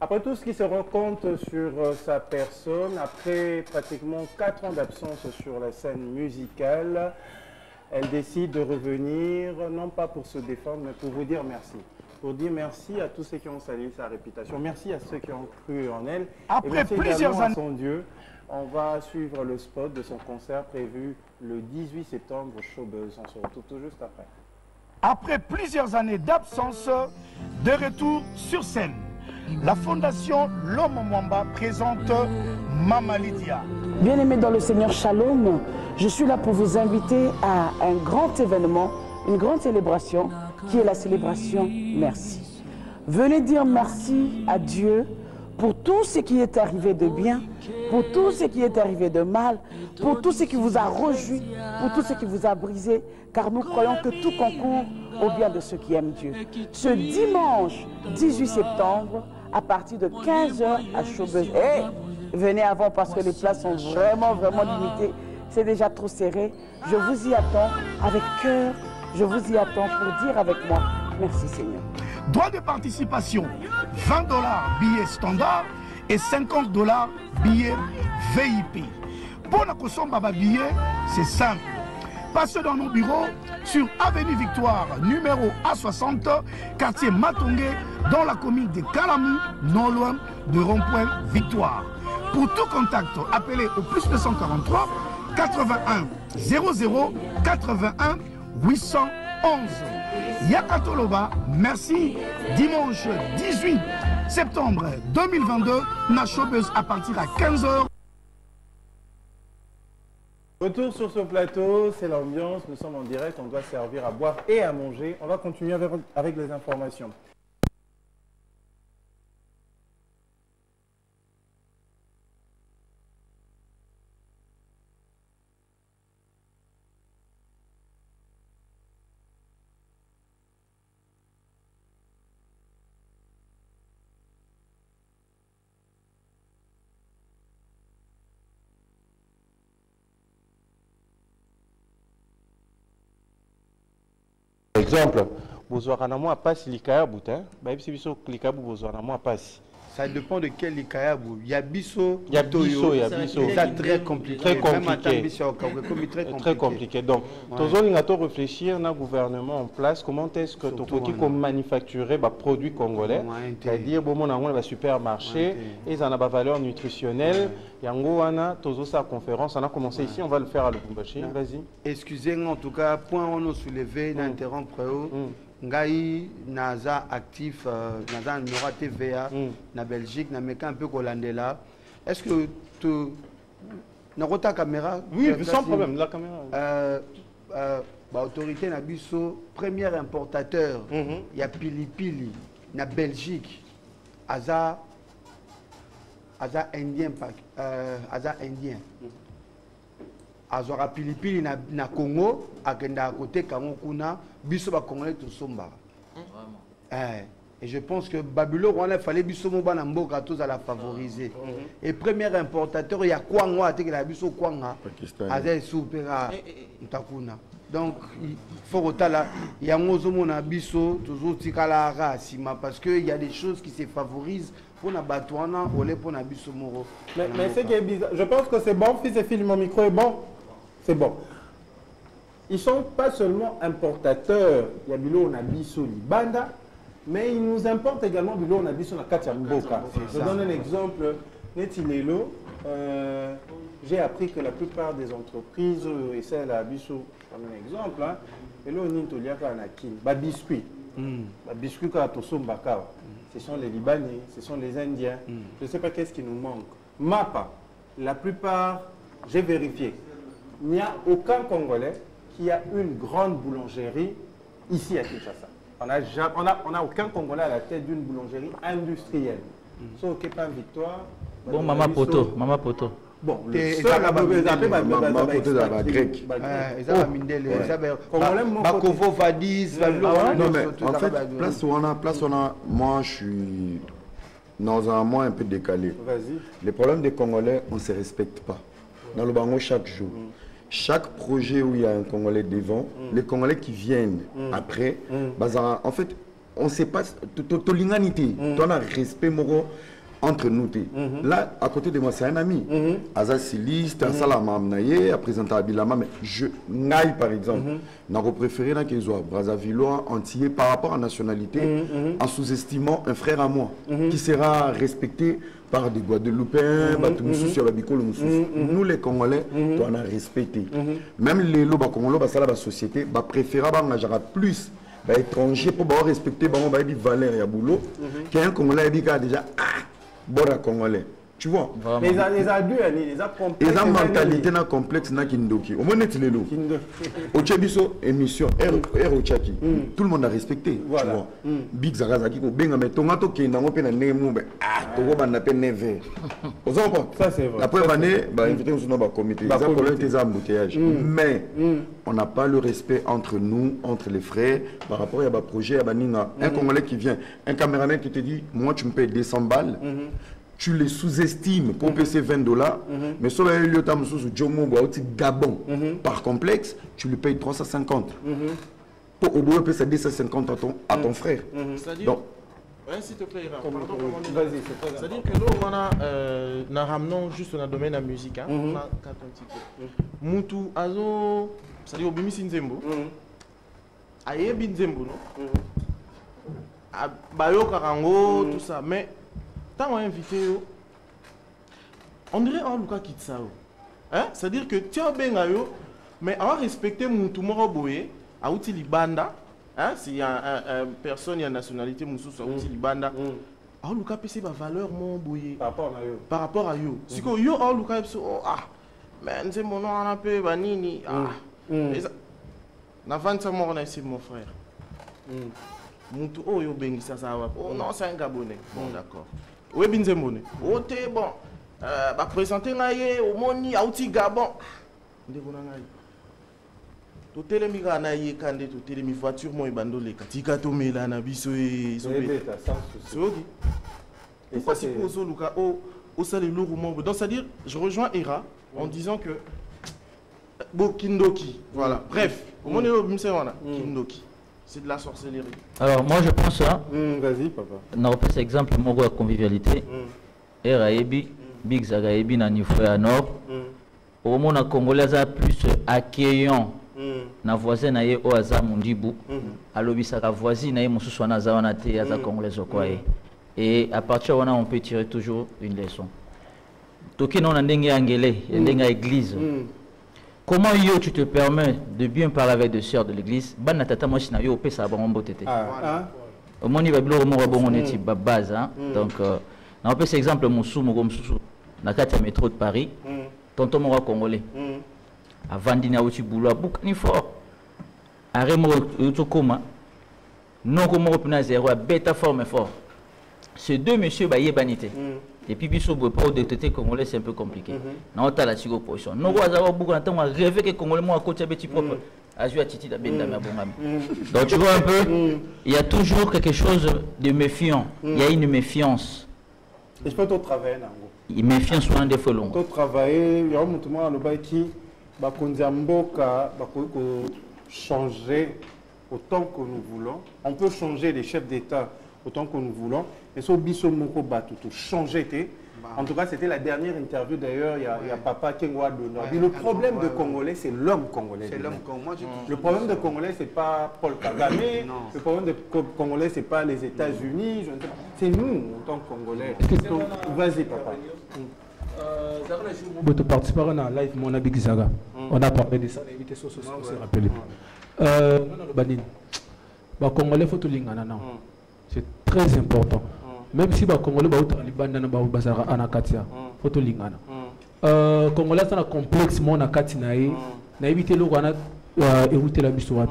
A: Après tout ce qui se raconte sur sa personne, après pratiquement 4 ans d'absence sur la scène musicale, elle décide de revenir, non pas pour se défendre, mais pour vous dire merci. Pour dire merci à tous ceux qui ont salué sa réputation. Merci à ceux qui ont cru en elle.
I: Après
A: et merci
I: plusieurs années,
A: à son Dieu. On va suivre le spot de son concert prévu le 18 septembre au Showbuzz. On se retrouve tout juste après.
I: Après plusieurs années d'absence, de retour sur scène, la Fondation L'Homme Mwamba présente Mama Lydia.
J: Bien-aimés dans le Seigneur, Shalom, je suis là pour vous inviter à un grand événement, une grande célébration, qui est la célébration Merci. Venez dire merci à Dieu pour tout ce qui est arrivé de bien, pour tout ce qui est arrivé de mal, pour tout ce qui vous a rejoui, pour tout ce qui vous a brisé, car nous croyons que tout concourt au bien de ceux qui aiment Dieu. Ce dimanche 18 septembre, à partir de 15h à Showbuzz. Venez avant parce que les places sont vraiment limitées. C'est déjà trop serré. Je vous y attends avec cœur. Je vous y attends pour dire avec moi, merci Seigneur.
I: Droit de participation, $20 billets standard et $50 billets VIP. Pour la consommer billet, c'est simple. Passez dans nos bureaux sur Avenue Victoire, numéro A60, quartier Matongé, dans la commune de Kalamou, non loin de rond-point Victoire. Pour tout contact, appelez au plus 243 81 00 81 811. Yakatoloba, merci. Dimanche 18 septembre 2022, na Showbuzz à partir à 15h.
A: Retour sur ce plateau, c'est l'ambiance, nous sommes en direct, on doit servir à boire et à manger. On va continuer avec les informations. Exemple, vous aurez un mois passe l'ikaya boutin, bah si vous cliquez vous aurez un mois passe.
B: Ça dépend de quel ikayabou. Il y a biso,
A: il y a biso.
B: C'est très compliqué.
A: Très compliqué. Donc, tous les gens réfléchir dans le gouvernement en place, comment est-ce que tu peux manufacturer des produits congolais, c'est-à-dire bon on a un supermarché, ils ont une valeur nutritionnelle. Il y a une conférence, on a commencé ici, on va le faire à Lubumbashi. Vas-y.
B: Excusez-moi en tout cas, point on a soulevé d'interrompre. Ngai naza actif naza Nora TVA na Belgique na meka un peu Kolandela. Est-ce que tu na caméra?
A: Oui, sans problème, la caméra.
B: Autorité na biso premier importateur il y a Pilipili na Belgique. Aza indien aza indien. Azora Pilipili na Congo akenda côté Kango kuna biso ba congolais tout somba. Et je pense que Babylone il fallait biso mo bana mboka tous à la favoriser. Et premier importateur il y a Kwango ateke la biso Kwanga aza supera ntakuna. Donc il faut rotala il y a ngozo mona biso toujours tikala rasima parce que il y a des choses qui se favorisent pour na batouana olé pour na biso moro.
A: Mais c'est qui est bizarre. Je pense que c'est bon, fils et fille, mon micro est bon. C'est bon. Ils ne sont pas seulement importateurs, il y a Bilo, on a Bisso, Libanda, mais ils nous importent également Bilo, on a Bisso, on a Katia Mboka. Je donne un exemple, Netilelo, j'ai appris que la plupart des entreprises, et c'est la Bissou, comme un exemple, hein, et là, on a biscuits. Biscuits, ce sont les Libanais, ce sont les Indiens. Je ne sais pas qu'est-ce qui nous manque. Mapa, la plupart, j'ai vérifié, il n'y a aucun Congolais qui a une grande boulangerie ici à Kinshasa. On n'a aucun Congolais à la tête d'une boulangerie industrielle. Sauf que pas victoire.
C: Bon, Maman Poto.
A: Bon, le seul à grec.
B: Bakovo Vadis,
F: non mais en fait, place où on a, moi je suis dans un mois un peu décalé. Les problèmes des Congolais, on ne se respecte pas. Dans le Bango chaque jour. Chaque projet où il y a un Congolais devant, les Congolais qui viennent après, en fait, on ne sait pas, tu as l'humanité, tu as un respect moro entre nous. Là, à côté de moi, c'est un ami. Aza Siliste, Salama Amnaye, à présenter à Bilama, mais je n'aille par exemple. N'a préféré qu'ils soient Brazzavillois, Antillais, par rapport à la nationalité, en sous-estimant un frère à moi, qui sera respecté par des Guadeloupéens, nous les Congolais, on a respecté. Même les Loba Congolais, la société, préférer plus étrangers pour respecter les valeurs et boulot, qu'un Congolais qui a déjà Bora Congolais. Tu vois?
A: Les adultes,
F: les mentalité na complexe na kindoki. Au moins net les lots. Au Tchebiso émission R Ochaki. Tout le monde a respecté. Tu vois? Big Zarazaki ko benga mais tomato qui na ngope na nemu to go ba na pe neve. Aux enfants. Ça c'est vrai. Après année invité nous dans ba comité. Ça pour les embouteillages. Mais on n'a pas le respect entre nous, entre les frères par rapport à ba projet à Baninga. Un Congolais qui vient, un caméraman qui te dit moi tu me payes 200 balles. Tu les sous-estimes pour payer $20, mais sur le lieu de Gabon, par complexe, tu lui payes 350. Pour au bout, tu payes 250 à ton frère.
E: Donc, s'il te plaît, c'est-à-dire que là, on a ramené juste dans le domaine de la musique. On a quatre un petit peu. Moutou, Azo, c'est-à-dire Obimi Sinzembo. Ayebi Nzembo, non? Bayo Karango, tout ça. Mais quand on a invité, on dirait un Luka Kitsao. C'est-à-dire que tu as bien, mais on va respecter Moutou Moroboye, à Outi Libanda. S'il y a une personne, il y a une nationalité, Moussou, à Outi Libanda. On Luka PC va valeur mon boye. Par rapport à yo. Si que yo, on Luka mais c'est mon nom, on a peu, Banini. Na 25 mois, on a essayé mon frère. Moutou, oh yo bengi ça va. Oh non, c'est un Gabonais. Bon, d'accord. Oui, Binzemone. Oh, t'es bon. Bah, présenter naïe, au moni, outil Gabon. Ndegona naïe. To telemiga naïe, kande, to telemi voiture, moi, bandole, katika to mela, na biso et. C'est ok. Et ça, c'est pour ça, Luka, au salé lourd ou membre. Donc, c'est-à-dire, je rejoins Hera en disant que. Bon, Kindoki. Voilà. Bref, au moins, Kindoki. C'est de la sorcellerie.
C: Alors moi je pense ça.
A: Vas-y papa.
C: On a fait exemple mon gars convivialité. Eraebi, Big Zagaebi na niveau à nord. Au moins les Congolais a plus accueillant. Na voisin na ye o aza mundibu. Alobisa ka voisine na ye mususu na za wana te aza Congolais quoi. Et à partir de là on peut tirer toujours une leçon. Toki na ndenge angélé, ndenge église. Comment tu te permets de bien parler avec des sœurs de l'église? Ban tata moi sina yo pesa ba ngombo tete. Au moins il va bilo mo bon on est base hein. Donc on peut cet exemple Moussou na kati métro de Paris. Tonton mo congolais. Avant dina uti boulot bouka ni fort. Arrêt mo to koma. Non comme on peut zéro bêta forme fort. Ces deux messieurs ba yebanité. Et puis, pour le détecter congolais, c'est un peu compliqué. Non, tu as la position. Nous avons beaucoup de temps à rêver que les Congolais ont un côté petit propre. Donc, tu vois un peu, il y a toujours quelque chose de méfiant. Il y a une méfiance.
A: Et je peux tout travailler.
C: Une méfiance sur un défaut long.
A: Tout travailler, il y a un moment qui va changer autant que nous voulons. On peut changer les chefs d'État autant que nous voulons. Et ce biso moko batu tout changer. En tout cas, c'était la dernière interview d'ailleurs. Il y a Papa Kengwa de le problème de Congolais, c'est l'homme congolais. C'est l'homme congolais. Le problème de Congolais, c'est pas Paul Kagame. Le problème de Congolais, c'est pas les États-Unis. C'est nous en tant que Congolais. Vas-y, Papa.
G: Tu participes à la live, mon Big Zaga. On a parlé de ça, on a évité ça, on s'est rappelé. Les Congolais, faut tout lingana. C'est très important. Même si les Congolais, ils sont en Akatia, faut tout lingana. Congolais, c'est un complexe, mon Akatina, na évité le Rwanda, éviter la bisouade.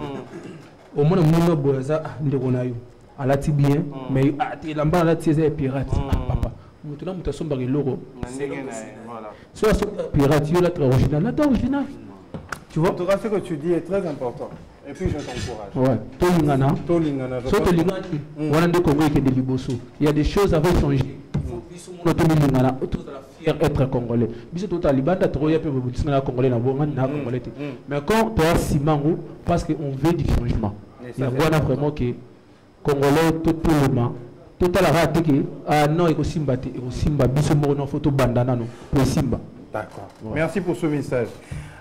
G: Au moins, mon boisa, ndegonayo. À la bien, mais il a la tiese pirate. Papa. Maintenant, nous sommes dans le logo. Soit pirate, il est original. Là, original. Tu vois?
A: En tout cas, ce que tu dis est très important. Et puis, je t'encourage.
G: Ouais. Tolingana. Soit Tolingana, on a des Congolais qui sont des Liboso. Il y a des choses à changer. Il faut que Tolingana, autour de la fière être congolais. Bis tout à l'Ibanda, tu regardes le Congolais, Congolais. Mais quand tu as Simango, parce qu'on veut du changement. Il y a vraiment que Congolais, tout le monde. Tout à la rate ah non, il faut Simba, biso non photo bandana non, pour Simba.
A: D'accord. Merci pour ce message.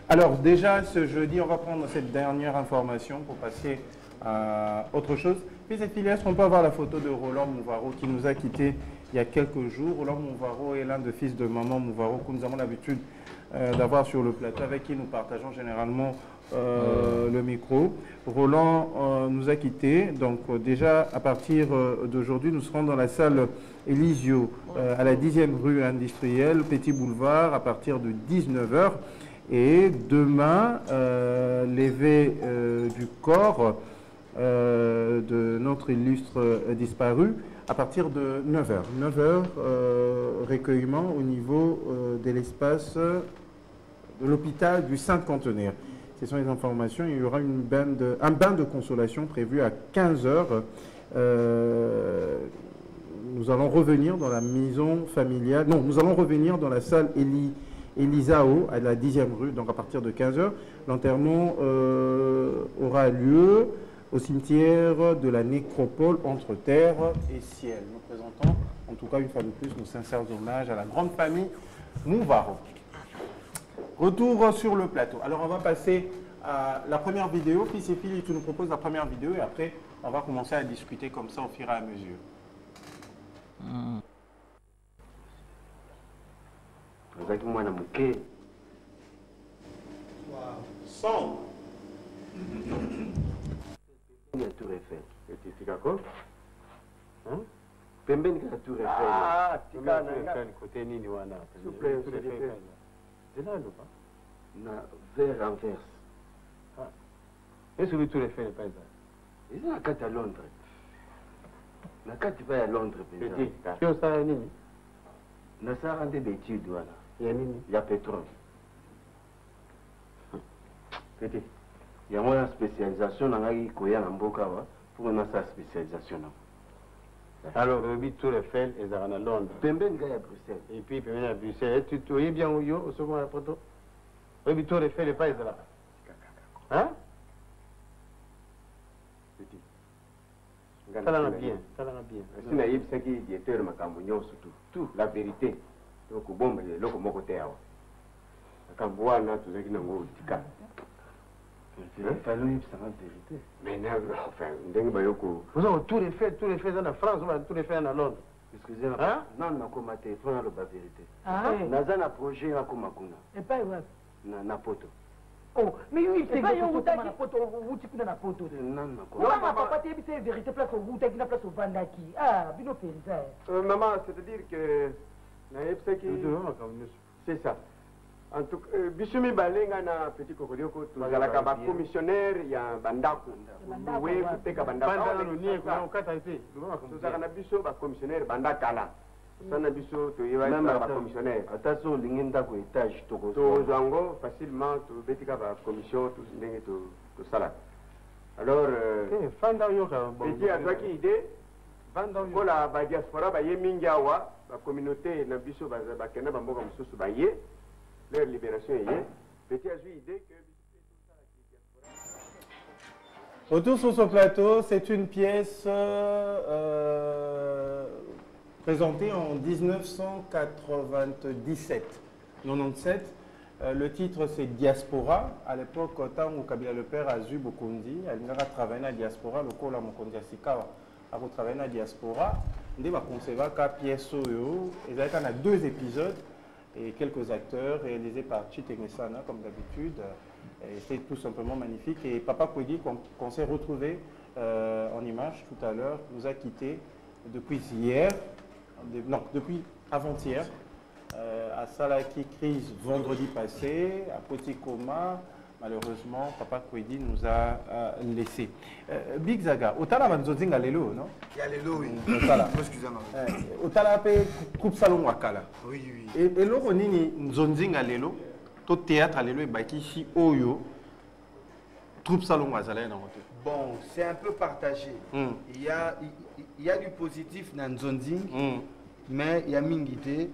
A: Alors déjà ce jeudi, on va prendre cette dernière information pour passer à autre chose. Puis cette filière, est-ce qu'on peut avoir la photo de Roland Mouvaro qui nous a quittés il y a quelques jours. Roland Mouvaro est l'un des fils de maman Mouvaro que nous avons l'habitude d'avoir sur le plateau, avec qui nous partageons généralement le micro. Roland nous a quittés, donc déjà à partir d'aujourd'hui, nous serons dans la salle Elisio à la 10e rue industrielle, Petit Boulevard, à partir de 19h. Et demain, l'éveil du corps de notre illustre disparu à partir de 9h. 9h, recueillement au niveau de l'espace de l'hôpital du Saint-Contenaire. Ce sont les informations. Il y aura un bain de consolation prévu à 15h. Nous allons revenir dans la maison familiale. Non, nous allons revenir dans la salle Elisao à la 10e rue, donc à partir de 15h. L'enterrement aura lieu au cimetière de la nécropole entre terre et ciel. Nous présentons, en tout cas une fois de plus, nos sincères hommages à la grande famille Mouvaro. Retour sur le plateau. Alors on va passer à la première vidéo. Fils et filles, tu nous proposes la première vidéo et après on va commencer à discuter comme ça au fur et à mesure. Son.
K: La Tour Eiffel. Tu es d'accord? Pembeni la Tour Eiffel.
B: Ah,
K: tika na côté nini wana.
B: S'il vous plaît,
K: de là pas. Na vers renverse. Ah. Et sur le Tour Eiffel pas ça. Ils ont la carte à Londres. La carte va à Londres déjà. Tu ça nini? Na ça rende d'études voilà. Il y a nini? Il y a pétrole. Petit. Il y a une spécialisation dans la Mboka pour une spécialisation. Alors, le Tour Eiffel est à Londres. Pemben à Bruxelles. Et puis, Pemben à Bruxelles. Tu es bien où au second la photo? Le Tour Eiffel n'est pas là. Hein? Petit. Ça l'a bien. Ça l'a bien. Si naïf, c'est qui est directeur Macambonio surtout. Tout, la vérité. Donc, bon, mais le côté. Macambouana, tout ce qui n'a pas il fallait que ça la vérité. Mais non, enfin, vous avez tout les faits en France, tout les faits en Londres. Excusez-moi. Hein? Non, non, comme tu es, il faut la vérité. Ah, dans un projet, comme Makuna. Et pas où? Na poto. Oh, mais oui, c'est pas où tu as poto, où tu as poto. Non, non, non. Maman, papa, tu as vérité place au route, tu as place au Vandaki. Ah, bino pensa. Maman, c'est-à-dire que. C'est ça. En tout cas, Bisumi Balenga na Petit Cocodioko, tu as un commissionnaire, il y a un bandaku. Oui, tu as un bandaku. Tu as un commissionnaire, bandakala. Tu as un commissionnaire. Attention, l'ingénieur étage. Tu as facilement, tu as une commission, tu as salade. Alors, Petit a toi qui idée, pour la diaspora, il y a la communauté, la biso, la kena, bamboka mususu, leur libération est. Petit a eu idée que.
A: Autour sur ce plateau, c'est une pièce présentée en 1997. 97. Le titre c'est Diaspora. À l'époque, tant que Kabila le père a eu Bokondi, il a travaillé dans la diaspora, le Kola Mokondi Asikawa a travaillé dans la diaspora. Il a concevoir la pièce, il y a 2 épisodes. et quelques acteurs, réalisé par Chitengesana, comme d'habitude. C'est tout simplement magnifique. Et Papa Kwedi, qu'on s'est retrouvé en image tout à l'heure, nous a quittés depuis hier, non, depuis avant-hier, à Salaki Crise vendredi passé, à Petit Coma. Malheureusement, Papa Kwedi nous a laissé. Big Zaga, Otala Manzozing à l'élo, non?
B: Il y a l'élo, oui.
A: Otala.
B: Excusez-moi.
A: Otala pe coupe salon wakala.
B: Oui, oui.
A: Et là, on dit Nzonzing à l'élo, tout théâtre à l'élo et Bakishi Oyo, troupe salon wazalé dans votre.
B: Bon, c'est un peu partagé. Il y a du positif dans Nzonzing, mais il y a Mingité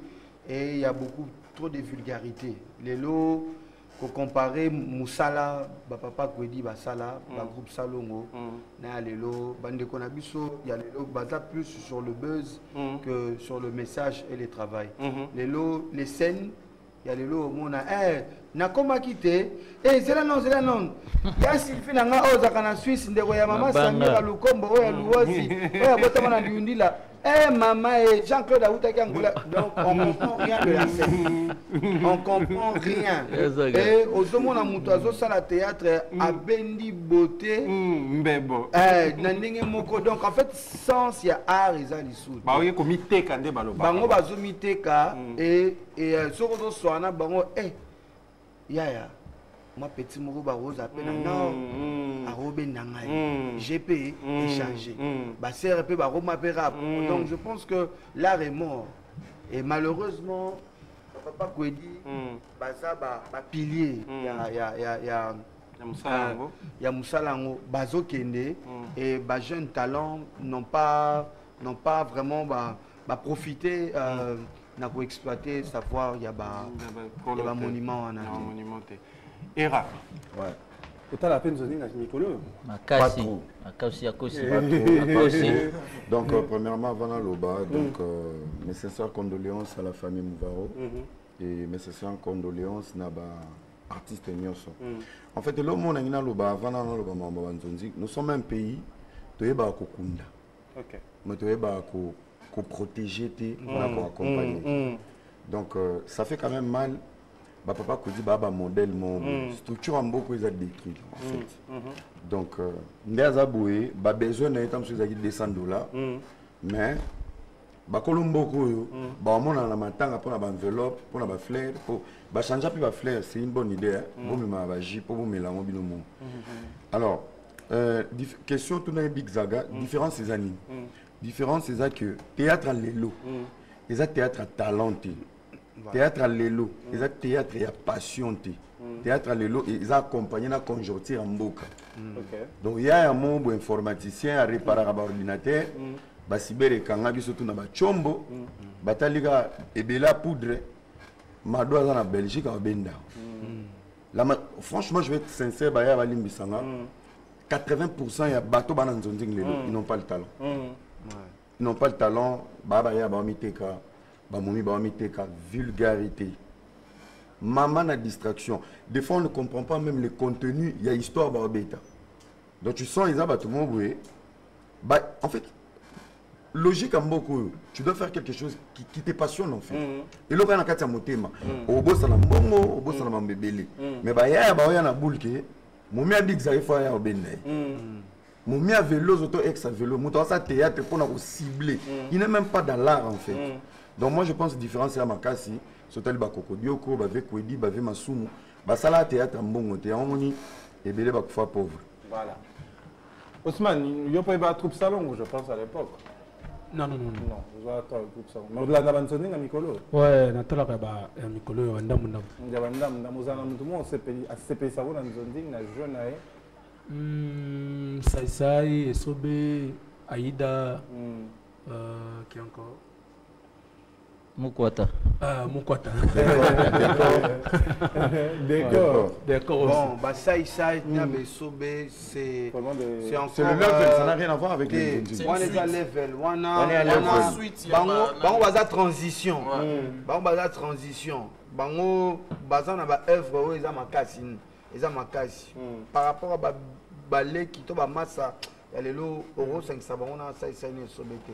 B: et il y a beaucoup trop de vulgarité. L'élo. Pour comparer Moussala, Papa Kwedi, Basala, groupe Salongo, Lelo, Bande Konabiso, il y a Lelo basé plus sur le buzz que sur le message et le travail. Lelo, les scènes, il y a Lelo, on a, na koma quitté, c'est là non, il y a Sylvie Nanga, Ozakana Suisse, de Roya Mama, Samira Lukombo, Roya Louazi, Roya Botamana Liundila. Maman et Jean-Claude Aouta Kangoula. Donc on ne comprend rien de la scène. On ne comprend rien. Et aux hommes à Moutazo, ça la théâtre à Bendi Beauté. Donc en fait, sans il y a art, ils ont l'issue.
A: Bah oui, comme Iteka, des ballons.
B: Bango bazo miteka et ce qu'on soit na bango, yaya. Moi, petit moro rose appelle non, à Robin Nangaï. GP échangé. Basser peu Roma rap. Donc je pense que l'art est mort. Et malheureusement, Papa Kwedi, ça pilier. Il y a Moussalango, Bazo Kende et les jeunes talents n'ont pas vraiment profité pour exploiter, savoir il y a un monument en Haïti.
A: Era.
F: Ouais.
A: Et la peine de donner Nicolo.
F: Pas trop. Donc, premièrement, avant Loba, donc, mes sincères condoléances à la famille Mouvaro et mes sincères condoléances à l'artiste Nyonso. En fait, le monde a Loba, avant Loba, nous sommes un pays, nous sommes Kokunda. Nous sommes protéger, nous accompagner. Donc, ça fait quand même mal. Papa Kwedi baba modèle mon structure en beaucoup ils a détruit en fait. Donc ndaza boué ba besoin na etam sur $200 mais ba kolombo ko yo ba mona na matanga pour na ba enveloppe pour na ba fleur pour ba changer puis ba fleur c'est une bonne idée bon mais ba ji pour mélanger binomo. Alors question tout na Big Zaga différence ces années. Différence c'est que théâtre à l'élo. Les théâtre à talenté. Théâtre à l'élo, ils ont théâtre et passion. Théâtre à l'élo, ils ont accompagné la conjoncture en boca. Donc il y a un membre informaticien à réparer l'ordinateur, Basibere et Kangabi surtout dans Chombo, Bataliga et Bela Poudre, Madoua dans la Belgique en Benda. Franchement, je vais être sincère, 80% il y a bateau ils n'ont pas le talent. Ils n'ont pas le talent, vulgarité. Maman a distraction. Des fois, on ne comprend pas même le contenu. Il y a histoire barbeta. Donc, tu sens, ils ont tout le monde. En fait, logique en beaucoup. Tu dois faire quelque chose qui te passionne en fait. Et là, on a un motema. Au boss, on a bongo, au boss, on a bébé. Mais il y a un boule qui est. Mon mien big ça il faut aller au Bénin. Mon mien vélo, auto ex vélo. Mon ça théâtre pour nous cibler. Il n'est même pas dans l'art en fait. Donc moi je pense que la différence c'est à Makasi, Sotel Bakoko Dioko, Bave Kwedi, Bave Masumu, Basala théâtre en bon côté, on y et Belé Bakoufa pauvre.
A: Voilà. Ousmane, il n'y a pas eu de troupe salon, je pense à l'époque.
G: Non.
A: Non, vous avez un groupe salon. Mais vous l'avez abandonné à Mikolo.
G: Ouais, Natala Kaba, Mikolo, Vandam.
A: Vandam, dans Mouzana, tout le monde s'est payé ça, dans une jeune
G: Saïsaï, Sobe, Aïda, qui encore
C: Mukwata.
G: Mukwata.
B: D'accord. Bon, bah ça, Niabe Sobe, c'est encore
F: le level, ça n'a rien à voir avec les
B: on est à level, on a suite. Bango baza transition. Bango baza transition. Bango baza na ba œuvre eza makasi. Eza makasi. Par rapport à ballet qui to ba massa, ya lelo euro 500 bango na ça ne sobete.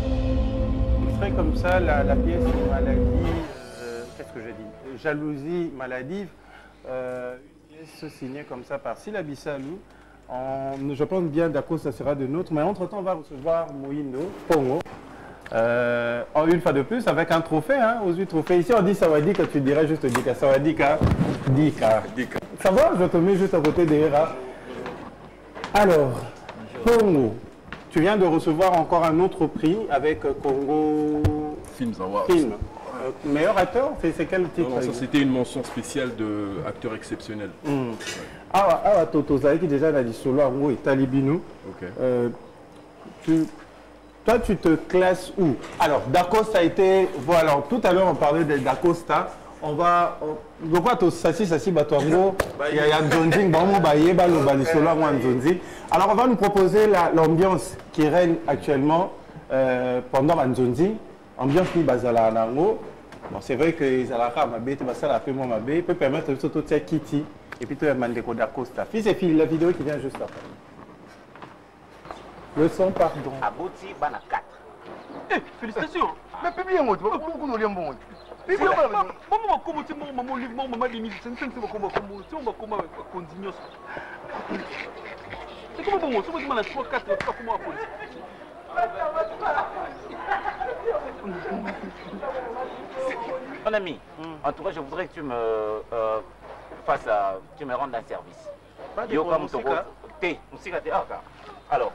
A: signé comme ça la pièce Maladie, qu'est-ce que j'ai dit, Jalousie maladive, une pièce signée comme ça par Sylla Salou. Je pense bien d'accord, ça sera de nôtre, mais entre-temps, on va recevoir Moïno, Pongo, une fois de plus, avec un trophée, hein, aux 8 trophées. Ici, on dit Sawadika, tu dirais juste Dika. Sawadika, Dika. Ça va? Je te mets juste à côté des Hera. Alors, Pongo, tu viens de recevoir encore un autre prix avec Congo
L: Films Awards.
A: Film. Meilleur acteur, c'est quel titre?
L: Non, ça c'était une mention spéciale d'acteur exceptionnel.
A: Ah, Toto Zaïki déjà l'a dit solo en gros et Talibino. Toi, tu te classes où? Alors, Dacosta a été. Voilà, tout à l'heure on parlait de Dacosta. On va. Je crois que Sassi Batuango, il y a Nzonzing, alors, on va nous proposer l'ambiance qui règne actuellement pendant Nzonzing. Ambiance qui basala nango. Bon, c'est vrai que les Alaka Mabé, Basala fait moi Mabé, peut permettre de surtout Kitty et puis tout le monde de Dacosta. Fils et filles, la vidéo qui vient juste après. Le son, pardon.
M: Abouti Bana 4.
N: Eh, félicitations. Mais publiez un mot, pourquoi nous l'avons bon? Publiez un mot. Maman, comment tu m'as maman livre, maman limite, c'est comment continuer. C'est comment bon, c'est comment la 3 4 comment police.
M: Mon ami, en tout cas, je voudrais que tu me tu me rendes un service. Yo comme tu T, alors,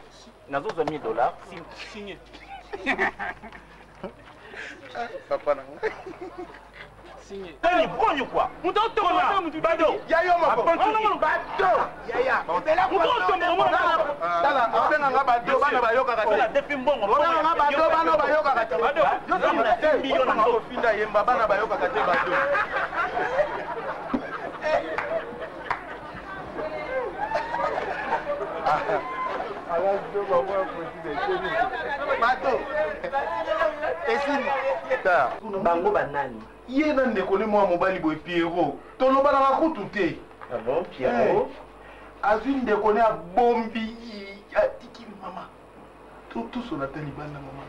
M: nous avons $1000, signé.
N: Papa,
M: signé. Signé quoi?
N: On t'a entendu, Bado. Yaya, ma bonne. Bado. Yaya. On t'a entendu. Tala, on t'a Bado, bana bayoka kati.
M: Depuis bon, on
N: t'a Bado, bana bayoka kati. Bado. Yo t'a million na kofinda yemba bana bayoka kati Bado. Bado. Esini.
M: Bango banani.
N: Ye na ndeko ne mwa mobali boy Pierrot. Toloba na kutu te.
M: Ah bon, Pierrot.
N: Azwi ndeko ne abombi atiki mama. Tout son ateli bana mama.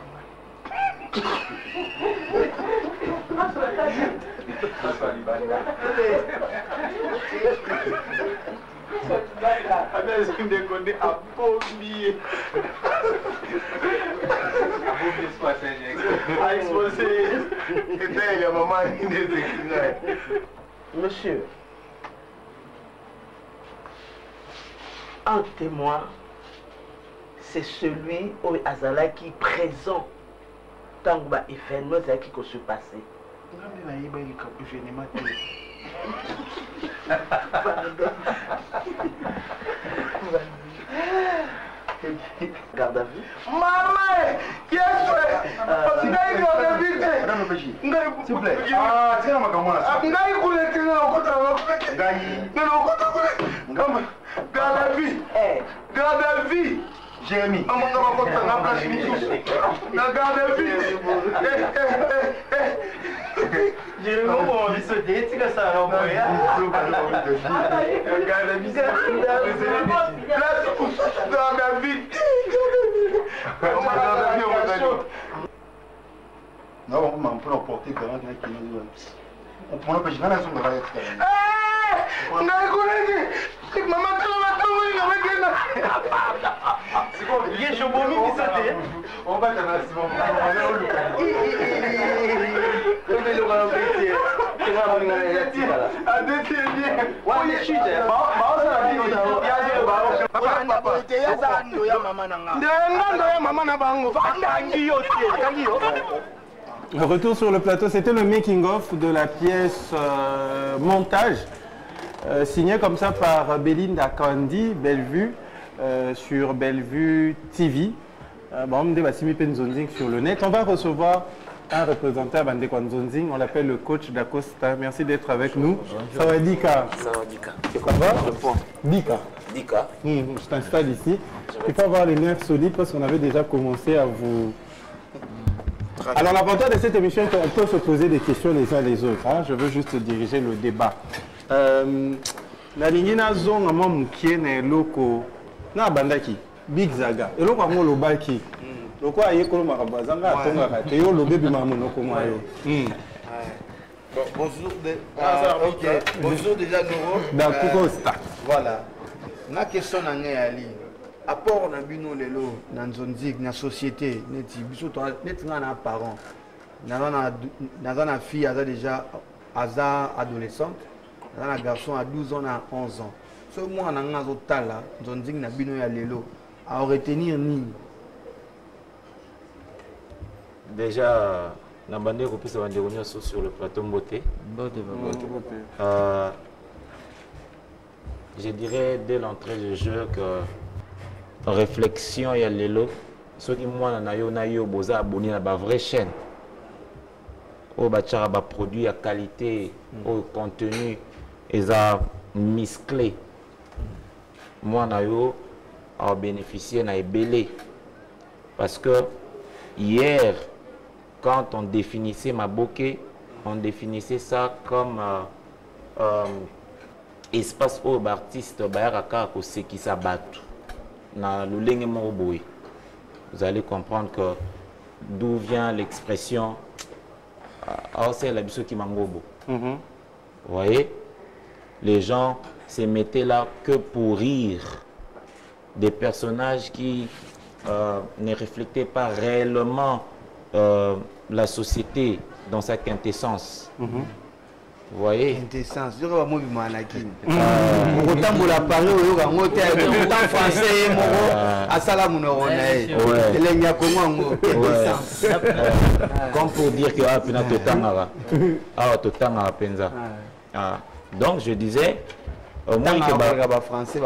M: Monsieur, un témoin, c'est celui au Azalaki présent tant que l'événement qui se passait. Garde à vue.
N: Maman, qui est garde à vue. S'il vous plaît. Ah, tiens, ma camarade. Garde à vue. Garde à vue. Jérémy. Garde à vue.
M: Jérémy, on dit ce dé, tu as ça à l'envoyer.
N: Garde à vue. Garde à vue. Non, on peut emporter quand même. On peut empêcher la nation de la maman, on va
A: Retour sur le plateau, c'était le making-of de la pièce Montage, signé comme ça par Belinda Kandi, Bellevue, sur Bellevue TV. Bon, on va sur le net. On va recevoir un représentant de Kwanzonzing, on l'appelle le coach Dacosta. Merci d'être avec nous. Ça va, Dika?
M: Ça va, Dika.
A: C'est quoi? Dika.
M: Dika.
A: Je t'installe ici. Il faut avoir les nerfs solides parce qu'on avait déjà commencé à vous... Alors l'avantage de cette émission est qu'on peut se poser des questions les uns les autres. Hein. Je veux juste diriger le débat. Nalingina zone amam mukie na eloko na bandaki Big Zaga eloko ngo lobaki Donc quoi y est comme Marabazanga tonga Théo le bébé mamono comme ayo.
B: Bon, bonjour bonjour déjà Noro. Voilà. Na question na ngai ali. Apport na bino lelo na nzonzik na société neti biso to neti na parents. Na fille a déjà adolescente. Un garçon à 12 ans à 11 ans. Ce moi na nga zotala nzonzik na bino ya lelo à retenir ni.
O: Déjà na bande ko pisa bande ko nyoso sur le plateau Mboté. Je dirais dès l'entrée du jeu que réflexion ya lelo ceux qui moi na yo boza abonné na ba vraie chaîne. Au bachara ba produit à qualité, au contenu ils ont musclé. Moi na yo a bénéficié na ebélé parce que hier quand on définissait Maboké, on définissait ça comme espace où l'artiste bayaraka ko ce qui s'abattu na lolenge moboy. Vous allez comprendre que d'où vient l'expression c'est la biso qui mangobo. Vous voyez, les gens se mettaient là que pour rire des personnages qui ne reflétaient pas réellement la société dans sa quintessence. Vous voyez?
B: Quintessence. Je vois moi mannequin. Autant la parler au autant français à salam
O: comme pour dire que donc je disais au moins que
B: français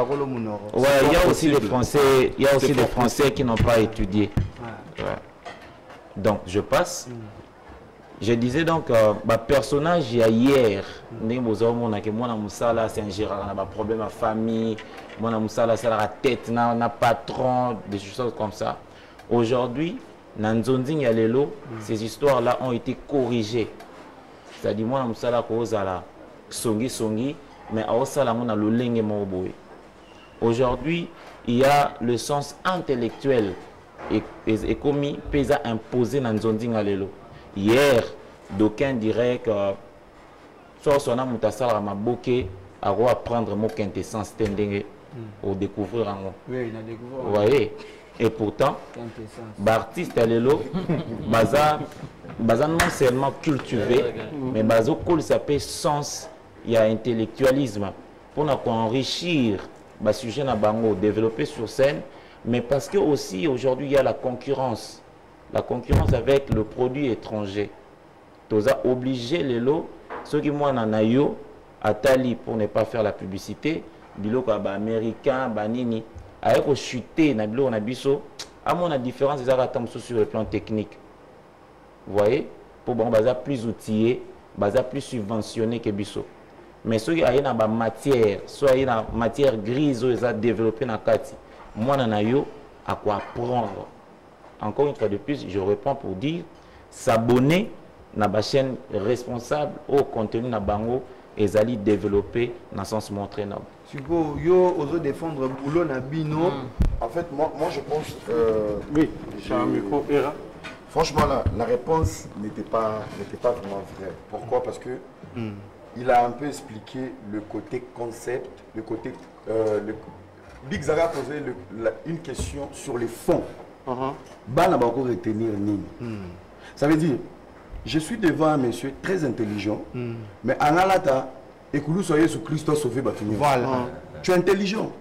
O: il y a aussi des Français qui n'ont pas étudié. Donc je passe. Je disais donc, personnage hier, c'est un gérard, on a un problème à famille, mon amoussala, c'est la tête, on a patron, des choses comme ça. Aujourd'hui, Nanzonding Yalelo, ces histoires-là ont été corrigées. C'est-à-dire, mon amoussala, kozala, songi, mais à osala, on a le lingue moboy. Aujourd'hui, il y a le sens intellectuel et commis, pesa imposé Nanzonding Yalelo. Hier, d'aucuns diraient que soit on a mutassala maboké à apprendre mon quintessence tendenge au découvrir en moi.
B: Oui, il a découvert.
O: Vous voyez? Et pourtant, l'artiste Alelo, baza non seulement cultivé, mais bazo cool s'appelle sens, il y a intellectualisme pour enrichir le sujet na bango, développer sur scène, mais parce que aussi aujourd'hui il y a la concurrence. La concurrence avec le produit étranger. Tu as obligé les lots, ceux qui m'ont en ayo, à Tali pour ne pas faire la publicité, bilo ka ba américain, ba nini, avec au chuter na bilo na biso, à mon différence des arrêts sur le plan technique. Vous voyez, pour bon baza plus outillé, baza plus subventionné que biso. Mais ceux qui ont ba matière, soit une matière grise ils ont développé na kati, moi na ayo à quoi apprendre. Encore une fois de plus, je réponds pour dire s'abonner à la chaîne responsable au contenu na bango et d'aller développer dans le sens montré.
B: Tu peux yo défendre le boulot na bino.
F: En fait, moi je pense
A: oui, j'ai un micro.
F: Franchement, la réponse n'était pas vraiment vraie. Pourquoi? Parce que il a un peu expliqué le côté concept, le côté... Big Zaga a posé une question sur les fonds. Ça veut dire, je suis devant un monsieur très intelligent, mais en alata, et que nous soyons sous Christ sauvé. Voilà. Tu es intelligent.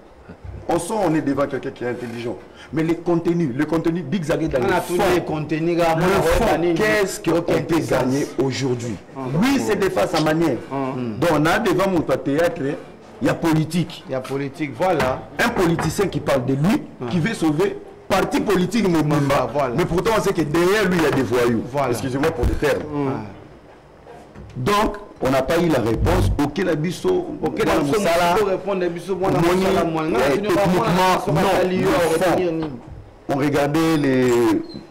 F: On est devant quelqu'un qui est intelligent. Mais le contenu Big Zaga dans le fond, qu'est-ce qu'on peut gagner aujourd'hui? Oui, c'est de face à manière. Donc on a devant mon théâtre, il y a politique.
B: Il y a politique, voilà.
F: Un politicien qui parle de lui, qui veut sauver parti politique, voilà. Mais pourtant on sait que derrière lui il y a des voyous. Voilà. Excusez-moi pour le terme. Donc, on n'a pas eu la réponse. Auquel abisso, auquel on regardait les...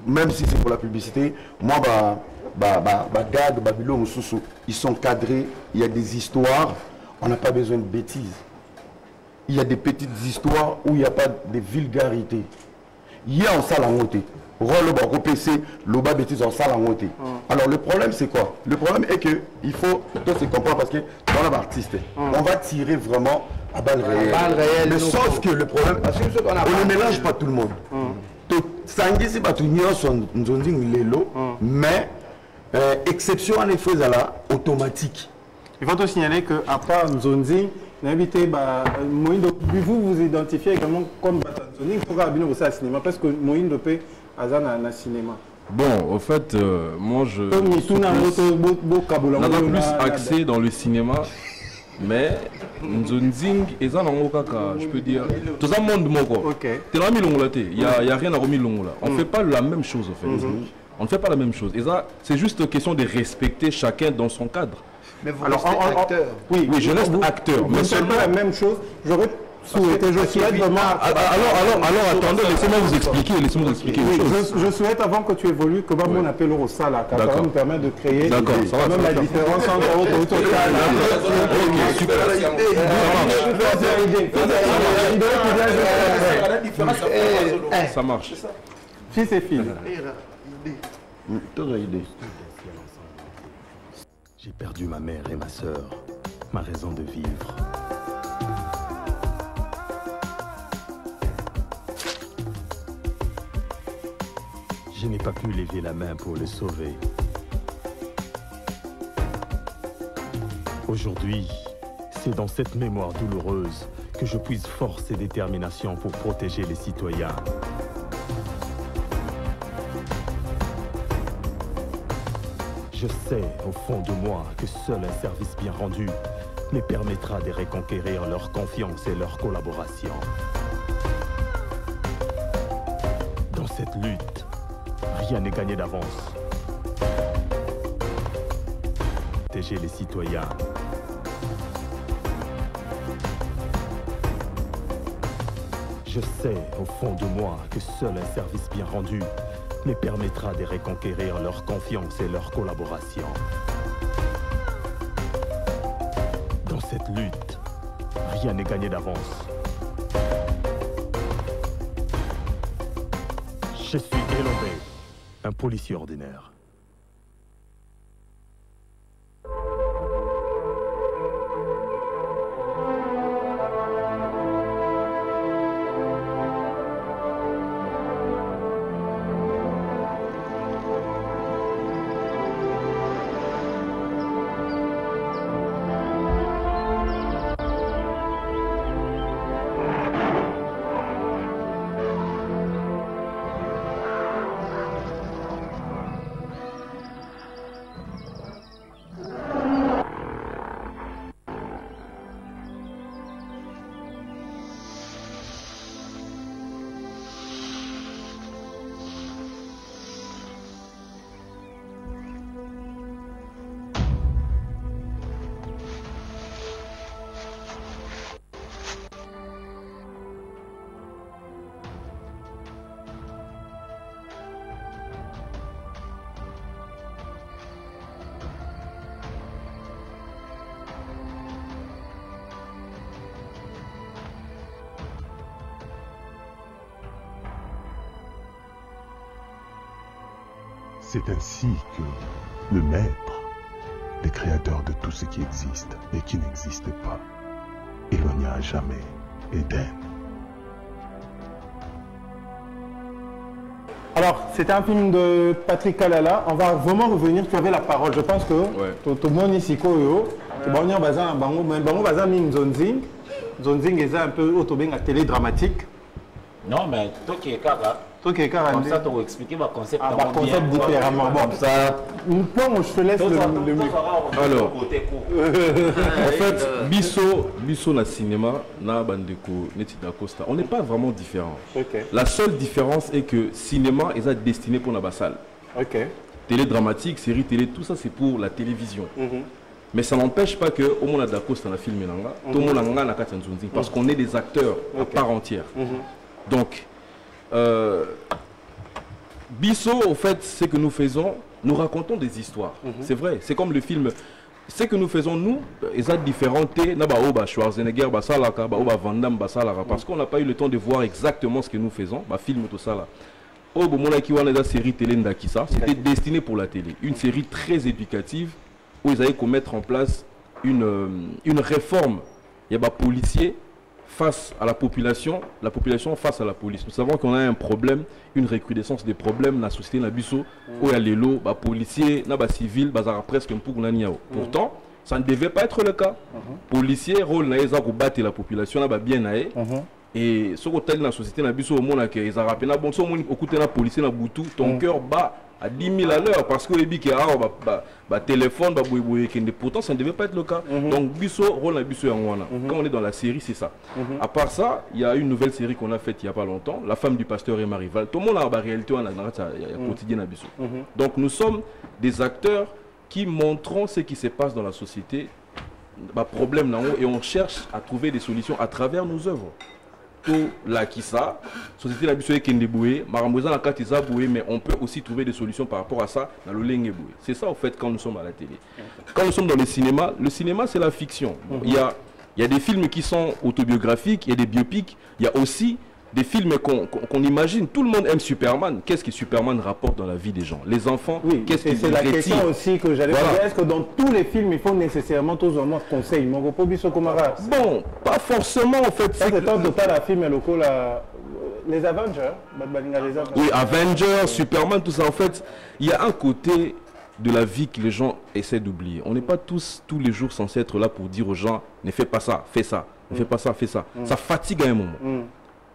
F: Même si c'est pour la publicité, moi, Gad, Babylone, ils sont cadrés, il y a des histoires, on n'a pas besoin de bêtises. Il y a des petites histoires où il n'y a pas de vulgarité. il y a en salle en côté. Rôle au PC, le bas bêtise en salle en côté. Alors le problème c'est quoi? Le problème est que il faut tout se comprendre parce que dans l'artiste, on va tirer vraiment à balles réelles. Mais sauf que le problème, on ne mélange pas tout le monde. Sangi c'est pas tout le monde, mais exception en effet automatique.
A: Il faut te signaler qu'à part Nzonzi, vous vous identifiez également comme Batanzoni pour au cinéma parce que Moïndo peut au cinéma.
L: Bon, au fait, moi je n'a pas plus accès dans le cinéma, mais Nzonzing et ça je peux dire tout ça monde moko. Il y a rien à remettre là. On fait pas la même chose en fait. On ne fait pas la même chose. Et ça, c'est juste question de respecter chacun dans son cadre.
B: Mais vous restez acteur.
L: Oui, je reste acteur.
A: Mais c'est pas la même chose. J'aurais souhaité, je souhaite vraiment...
L: Alors, attendez, laissez-moi vous expliquer.
A: Je souhaite, avant que tu évolues, que on appelle au Sala, car ça nous permet de créer même la différence entre autres
L: ça marche.
A: Fils et filles.
P: J'ai perdu ma mère et ma sœur, ma raison de vivre. Je n'ai pas pu lever la main pour le sauver. Aujourd'hui, c'est dans cette mémoire douloureuse que je puise force et détermination pour protéger les citoyens. Je sais au fond de moi que seul un service bien rendu me permettra de reconquérir leur confiance et leur collaboration. Dans cette lutte, rien n'est gagné d'avance. Protéger les citoyens. Je sais au fond de moi que seul un service bien rendu me permettra de reconquérir leur confiance et leur collaboration. Dans cette lutte, rien n'est gagné d'avance. Je suis Elombe, un policier ordinaire.
Q: C'est ainsi que le maître, le créateur de tout ce qui existe et qui n'existe pas, éloigna à jamais Éden.
A: Alors, c'était un film de Patrick Kalala. On va vraiment revenir. Tu avais la parole. Je pense que tout le monde ici, Zonzing est un peu autobé à télé dramatique.
O: Non, mais toi qui es cara. Comme ça, tu vas expliquer le concept.
A: Concept différemment. Bon, ça. Je te laisse le mieux.
L: Alors, en fait, Bisso na cinéma, na bandeko, Netida Costa, on n'est pas vraiment différents. La seule différence est que cinéma est destiné pour la salle. Télé dramatique, série télé, tout ça c'est pour la télévision. Mais ça n'empêche pas que au monde da Costa na film tout le monde na Katanzunzi parce qu'on est des acteurs à part entière. Donc Bisso, au fait, ce que nous faisons, nous racontons des histoires. C'est vrai, c'est comme le film ce que nous faisons, nous, ils ont différenté, Schwarzenegger, Van Damme, parce qu'on n'a pas eu le temps de voir exactement ce que nous faisons, film tout ça là. Série télé Ndakisa, c'était destiné pour la télé, une série très éducative où ils allaient mettre en place une réforme. Il y a des policiers face à la population face à la police. Nous savons qu'on a un problème, une recrudescence des problèmes dans la société Nabiso, où il y a les lots, les policiers, les civils, presque un peu. Pourtant, ça ne devait pas être le cas. Policiers, rôle naïsa pour battre la population, bien naï. Et ce qu'on a dans la société Nabiso, au monde, ils ont rappelé, bon, si on écoute un policier dans Boutou, ton cœur bat à 10 000 à l'heure parce que les bics téléphone, pourtant ça ne devait pas être le cas. Donc Bisso, rôle Bisso quand on est dans la série, c'est ça. À part ça, il y a une nouvelle série qu'on a faite il n'y a pas longtemps, La femme du pasteur et Marival. Tout le monde a la réalité quotidienne à Bisso. Donc nous sommes des acteurs qui montrons ce qui se passe dans la société, problème et on cherche à trouver des solutions à travers nos œuvres. La Kissa, société la Bissou et Kendeboué, Maramboza la Katiza Boué, mais on peut aussi trouver des solutions par rapport à ça dans le Lengue Boué. C'est ça, en fait, quand nous sommes à la télé. Quand nous sommes dans le cinéma c'est la fiction. Il y a des films qui sont autobiographiques, il y a des biopics, il y a aussi des films qu'on imagine. Tout le monde aime Superman. Qu'est-ce que Superman rapporte dans la vie des gens? Les enfants, qu'est-ce qu'ils
R: c'est la question aussi que j'allais poser. Est-ce que dans tous les films, il faut nécessairement tous un conseil? Bon,
L: pas forcément en fait.
R: C'est total à film local, les Avengers.
L: Oui, Avengers, Superman, tout ça. En fait, il y a un côté de la vie que les gens essaient d'oublier. On n'est pas tous les jours censés être là pour dire aux gens ne fais pas ça, fais ça, ne fais pas ça, fais ça. Ça fatigue à un moment.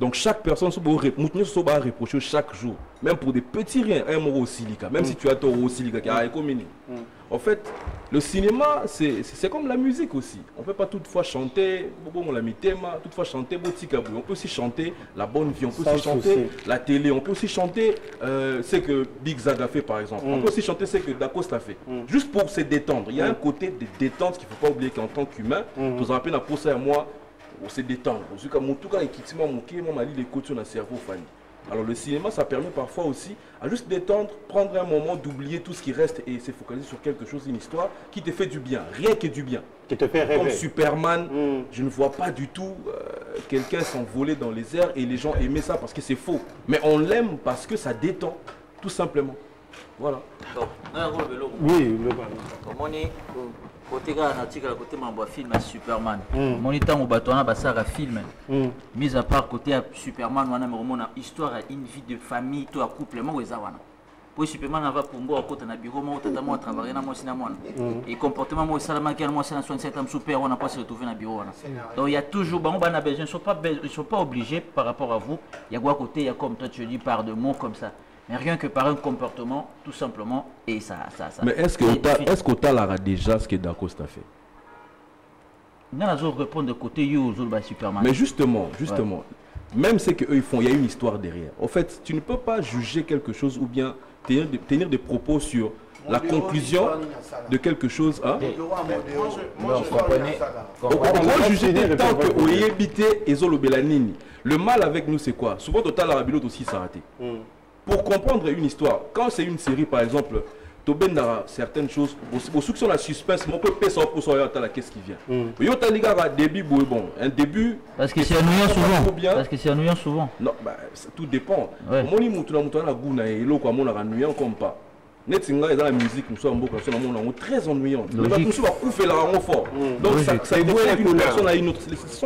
L: Donc chaque personne se reprocher chaque jour, même pour des petits riens, un mot au silica, même si tu as ton au silica qui a économiné. En fait, le cinéma, c'est comme la musique aussi. On ne peut pas toutefois chanter, on l'a mis thème, toutefois chanter Botikabou. On peut aussi chanter la bonne vie, on peut aussi chanter la télé, on peut aussi chanter ce que Big Zaga fait par exemple. On peut aussi chanter ce que Dacosta fait. Juste pour se détendre. Il y a un côté de détente qu'il ne faut pas oublier qu'en tant qu'humain, nous en rappelons pour ça à moi, on se détendre. Alors le cinéma, ça permet parfois aussi à juste détendre, prendre un moment, d'oublier tout ce qui reste et se focaliser sur quelque chose, une histoire qui te fait du bien, rien que du bien.
R: Qui te fait rêver.
L: Comme Superman, je ne vois pas du tout quelqu'un s'envoler dans les airs et les gens aimer ça parce que c'est faux. Mais on l'aime parce que ça détend, tout simplement. Voilà.
C: Oui, côté gars natika côté mambo film à Superman moniteur au batona basara film mis à part côté Superman wana mona histoire une vie de famille to couple mo weza wana pour Superman va pour mbo akota na bureau mo tata mo travailler na mo sina mona et comportement mo salama qui mo sina 67 ans super on a pas se retrouver na bureau wana donc il y a toujours bon on a besoin ils sont pas obligés par rapport à vous il y a quoi côté il y a comme toi tu dis par de mots comme ça. Mais rien que par un comportement, tout simplement, et ça.
L: Mais est-ce que Otala a déjà ce que Dacosta fait?
C: Non, je répondre de côté Superman.
L: Mais justement, même ce qu'eux ils font, il y a une histoire derrière. En fait, tu ne peux pas juger quelque chose ou bien tenir des propos sur la conclusion de quelque chose. Hein? On va juger tant que Oyebite et Zolobelanini. Le mal avec nous, c'est quoi? Souvent, Total Arabilot aussi s'est raté. Pour comprendre une histoire, quand c'est une série par exemple, Tobendara, certaines choses, au succès de la suspense, on peut payer 100% à qu'est-ce qui vient. Un début.
C: Parce que c'est ennuyant souvent. Parce que c'est ennuyant souvent.
L: Non, tout dépend. Netsinga est dans la musique, nous sommes beaucoup très ennuyants. Nous sommes couffés là en fort. Donc ça évolue d'une personne à une autre.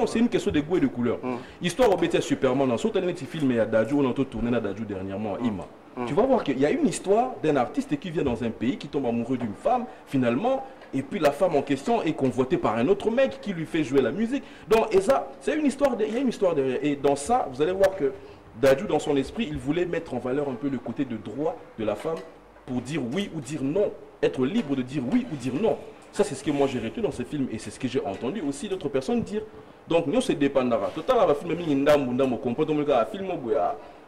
L: C'est une question de goût et de couleur. Histoire au BTS Superman, dans ce film, il y a Dadju, on a tourné à Dadju dernièrement à Ima. Tu vas voir qu'il y a une histoire d'un artiste qui vient dans un pays, qui tombe amoureux d'une femme, finalement, et puis la femme en question est convoitée par un autre mec qui lui fait jouer la musique. Donc, et ça, c'est une histoire, il y a une histoire derrière. Et dans ça, vous allez voir que Dadju, dans son esprit, il voulait mettre en valeur un peu le côté de droit de la femme, pour dire oui ou dire non, être libre de dire oui ou dire non. Ça, c'est ce que moi j'ai retenu dans ce film et c'est ce que j'ai entendu aussi d'autres personnes dire. Donc, nous, c'est dépendara. Total, on va filmer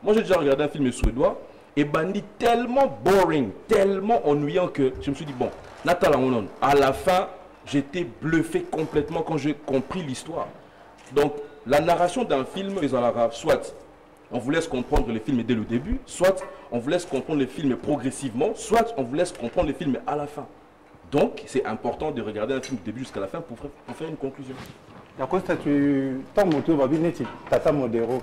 L: moi, j'ai déjà regardé un film suédois et Bandit tellement boring, tellement ennuyant que je me suis dit, bon, Nathalie, à la fin, j'étais bluffé complètement quand j'ai compris l'histoire. Donc, la narration d'un film, soit on vous laisse comprendre le film dès le début, soit on vous laisse comprendre le film progressivement, soit on vous laisse comprendre le film à la fin. Donc, c'est important de regarder un film du début jusqu'à la fin pour faire une conclusion.
R: D'accord, tu ton moto va bien être Tata Modero.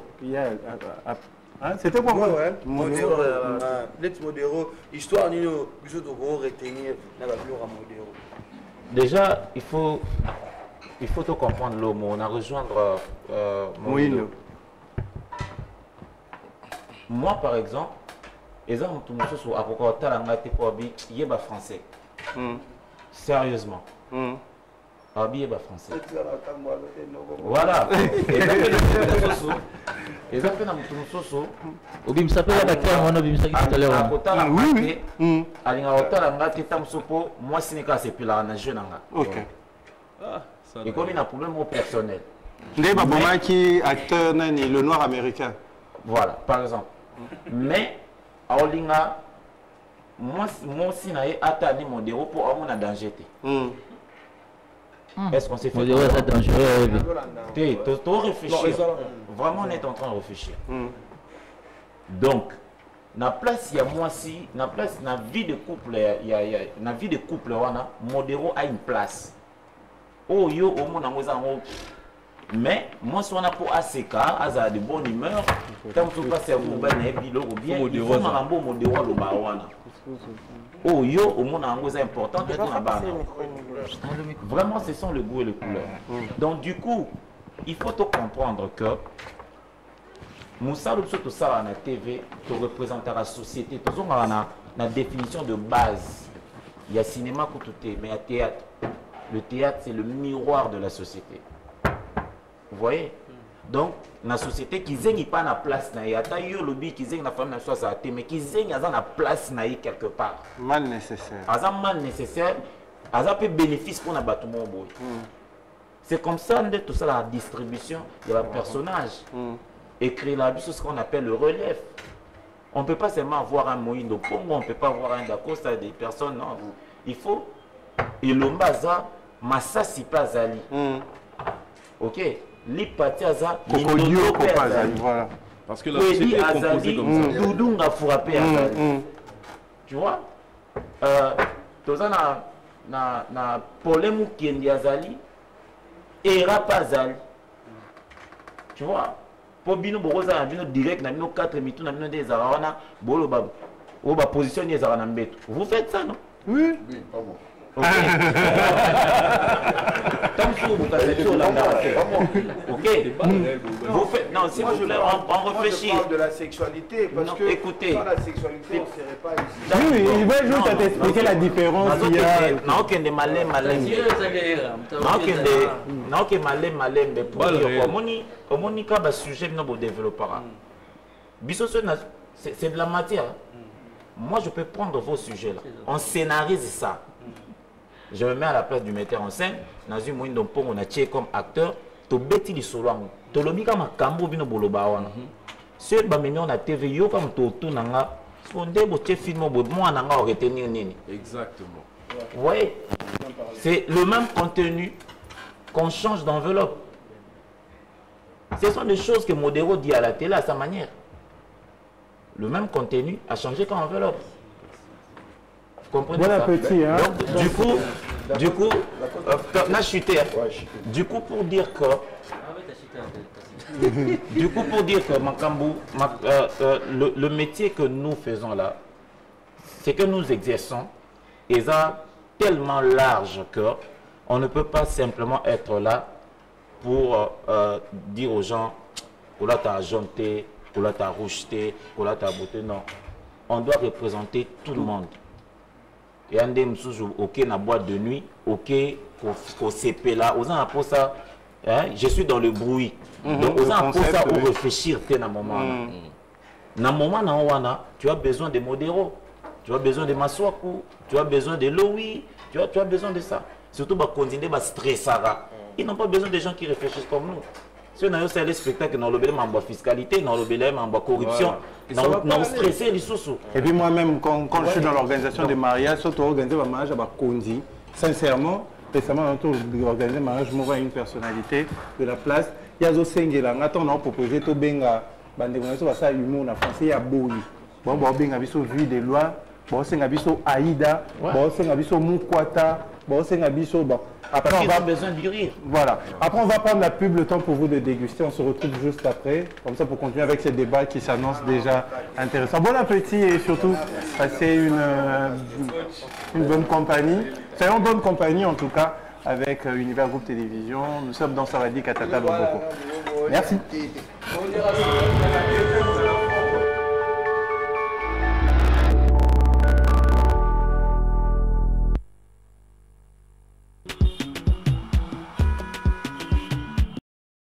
R: C'était quoi?
B: Ouais, Modero. Net Modero. Histoire, nous devons retenir la Modero.
O: Déjà, il faut te comprendre le mot. On a rejoindre Moïno. Moi, par exemple, les gens qui sont à français. Sérieusement. Habillé français. Voilà. Et ça fait un soso.
C: Obim s'appelle la terre, on a obim ça qui tout à l'heure.
O: Oui. Alinga hôtel nga tetam sopo, moi ce n'est pas c'est plus la jeune nga.
A: OK.
O: Et comme il a un problème personnel.
A: Ndeba Bomaki acteur nani le noir américain.
O: Voilà, par exemple. Mais Alinga moi si na atani mon déro pour avoir un danger. Est-ce qu'on s'est fait dangereux? Tu réfléchir. Vraiment, on est en train de réfléchir. Donc, na place il y a moi si, na place na vie de couple, na vie de couple wana, modéro a une place. Oh yo au monde en mais moi si on a pour ACK, aza de bonne humeur, tant que pas cerveau ben na bilo ou bien, il faut marambo modéro lo ba wana. Oh yo au monde en c'est important que tout na ba. Vraiment, ce sont le goût et les couleurs. Donc, du coup, il faut te comprendre que Moussa, tout ça, à la TV, te représente la société, tout ça, la définition de base. Il y a cinéma que tout est, mais il y a théâtre. Le théâtre, c'est le miroir de la société. Vous voyez? Donc, la société qui n'a pas la place, il y a des lobby qui n'a pas la place, mais qui n'a pas la place quelque part.
A: Mal nécessaire.
O: Mal nécessaire. Ça peut bénéfice pour un bâtiment. C'est comme ça, tout ça, la distribution de la personnage. Écrire la ce qu'on appelle le relief. On ne peut pas seulement avoir un Moïno Pongo, on ne peut pas avoir un Dacosta des personnes. Non. Il faut. Et l'ombaza, Massa si pas Zali. Ok. L'Ipatiaza,
A: voilà.
L: Parce que la société est composée comme ça.
O: Doudunga frappé Azali. Tu vois? Tout ça, na problème qui est Azali et Rapazali. Tu vois? Pour bino boza bino direct na bino 4 mitu na bino des arawana bolo ba o ba position des arana mbeto. Vous faites ça non?
A: Oui.
F: Oui, pas bon.
O: Ok. Vous faites non, si vous voulez en réfléchir.
B: Je parle de la sexualité parce que
O: écoutez,
B: sans la sexualité on ne serait pas ici.
R: Oui, il va juste t'expliquer la différence.
O: Non, aucun de malin. Non, aucun malin, mais pour dire Monica va sujet nous développera. C'est de la matière. Moi, je peux prendre vos sujets là. On scénarise ça. Je me mets à la place du metteur en scène. Nazu Moïno Pongo na tché comme acteur. To beti li solo. To lobi kama kambo bino boloba wana. Si ba mignon na TV yo comme to tout nanga. Sondé bo tché film bo moi nanga retenir nini.
L: Exactement.
O: Vous voyez? C'est le même contenu qu'on change d'enveloppe. Ce sont des choses que Modéro dit à la télé à sa manière. Le même contenu a changé qu'en enveloppe. Vous comprenez?
R: Bon appétit, hein?
O: Donc, du coup, là, chuté. Du coup, pour dire que, Makambu, le métier que nous faisons là, c'est que nous exerçons, et ça tellement large que on ne peut pas simplement être là pour dire aux gens que là tu as janté, que là tu as rougeté, que là tu as beauté. Non, on doit représenter tout le monde. Et un des ok na boîte de nuit, ok qu'au CP là, aux gens pour ça, je suis dans le bruit. Donc aux gens pour ça pour réfléchir na moment. Na moment na wana, tu as besoin de Modéro, tu as besoin de Maswaku, tu as besoin de Loï, tu as besoin de ça. Surtout bah continuer bah stresser. Ils n'ont pas besoin de gens qui réfléchissent comme nous. Si on a eu les spectacles dans le fiscalité, dans le corruption, dans le stressé, les sous-sous.
R: Et puis moi-même, quand je suis dans l'organisation des mariages, surtout organiser un mariage à Kondi, sincèrement, récemment, on a organisé un mariage, je me vois une personnalité de la place. Il y a aussi on a proposé tout benga, ça humour en français, il y a beau. Bon, benga, vu des lois, bosenga biso Aïda, bosenga biso Mukwata, bosenga biso bon. Après, on va
O: besoin du rire.
R: Voilà. Après, on va prendre la pub, le temps pour vous de déguster. On se retrouve juste après. Comme ça, pour continuer avec ces débats qui s'annoncent déjà intéressants. Bon appétit et surtout, passez une bonne compagnie. Soyons bonne compagnie, en tout cas, avec Univers Groupe Télévision. Nous sommes dans Savadi Katata Loboko. Merci.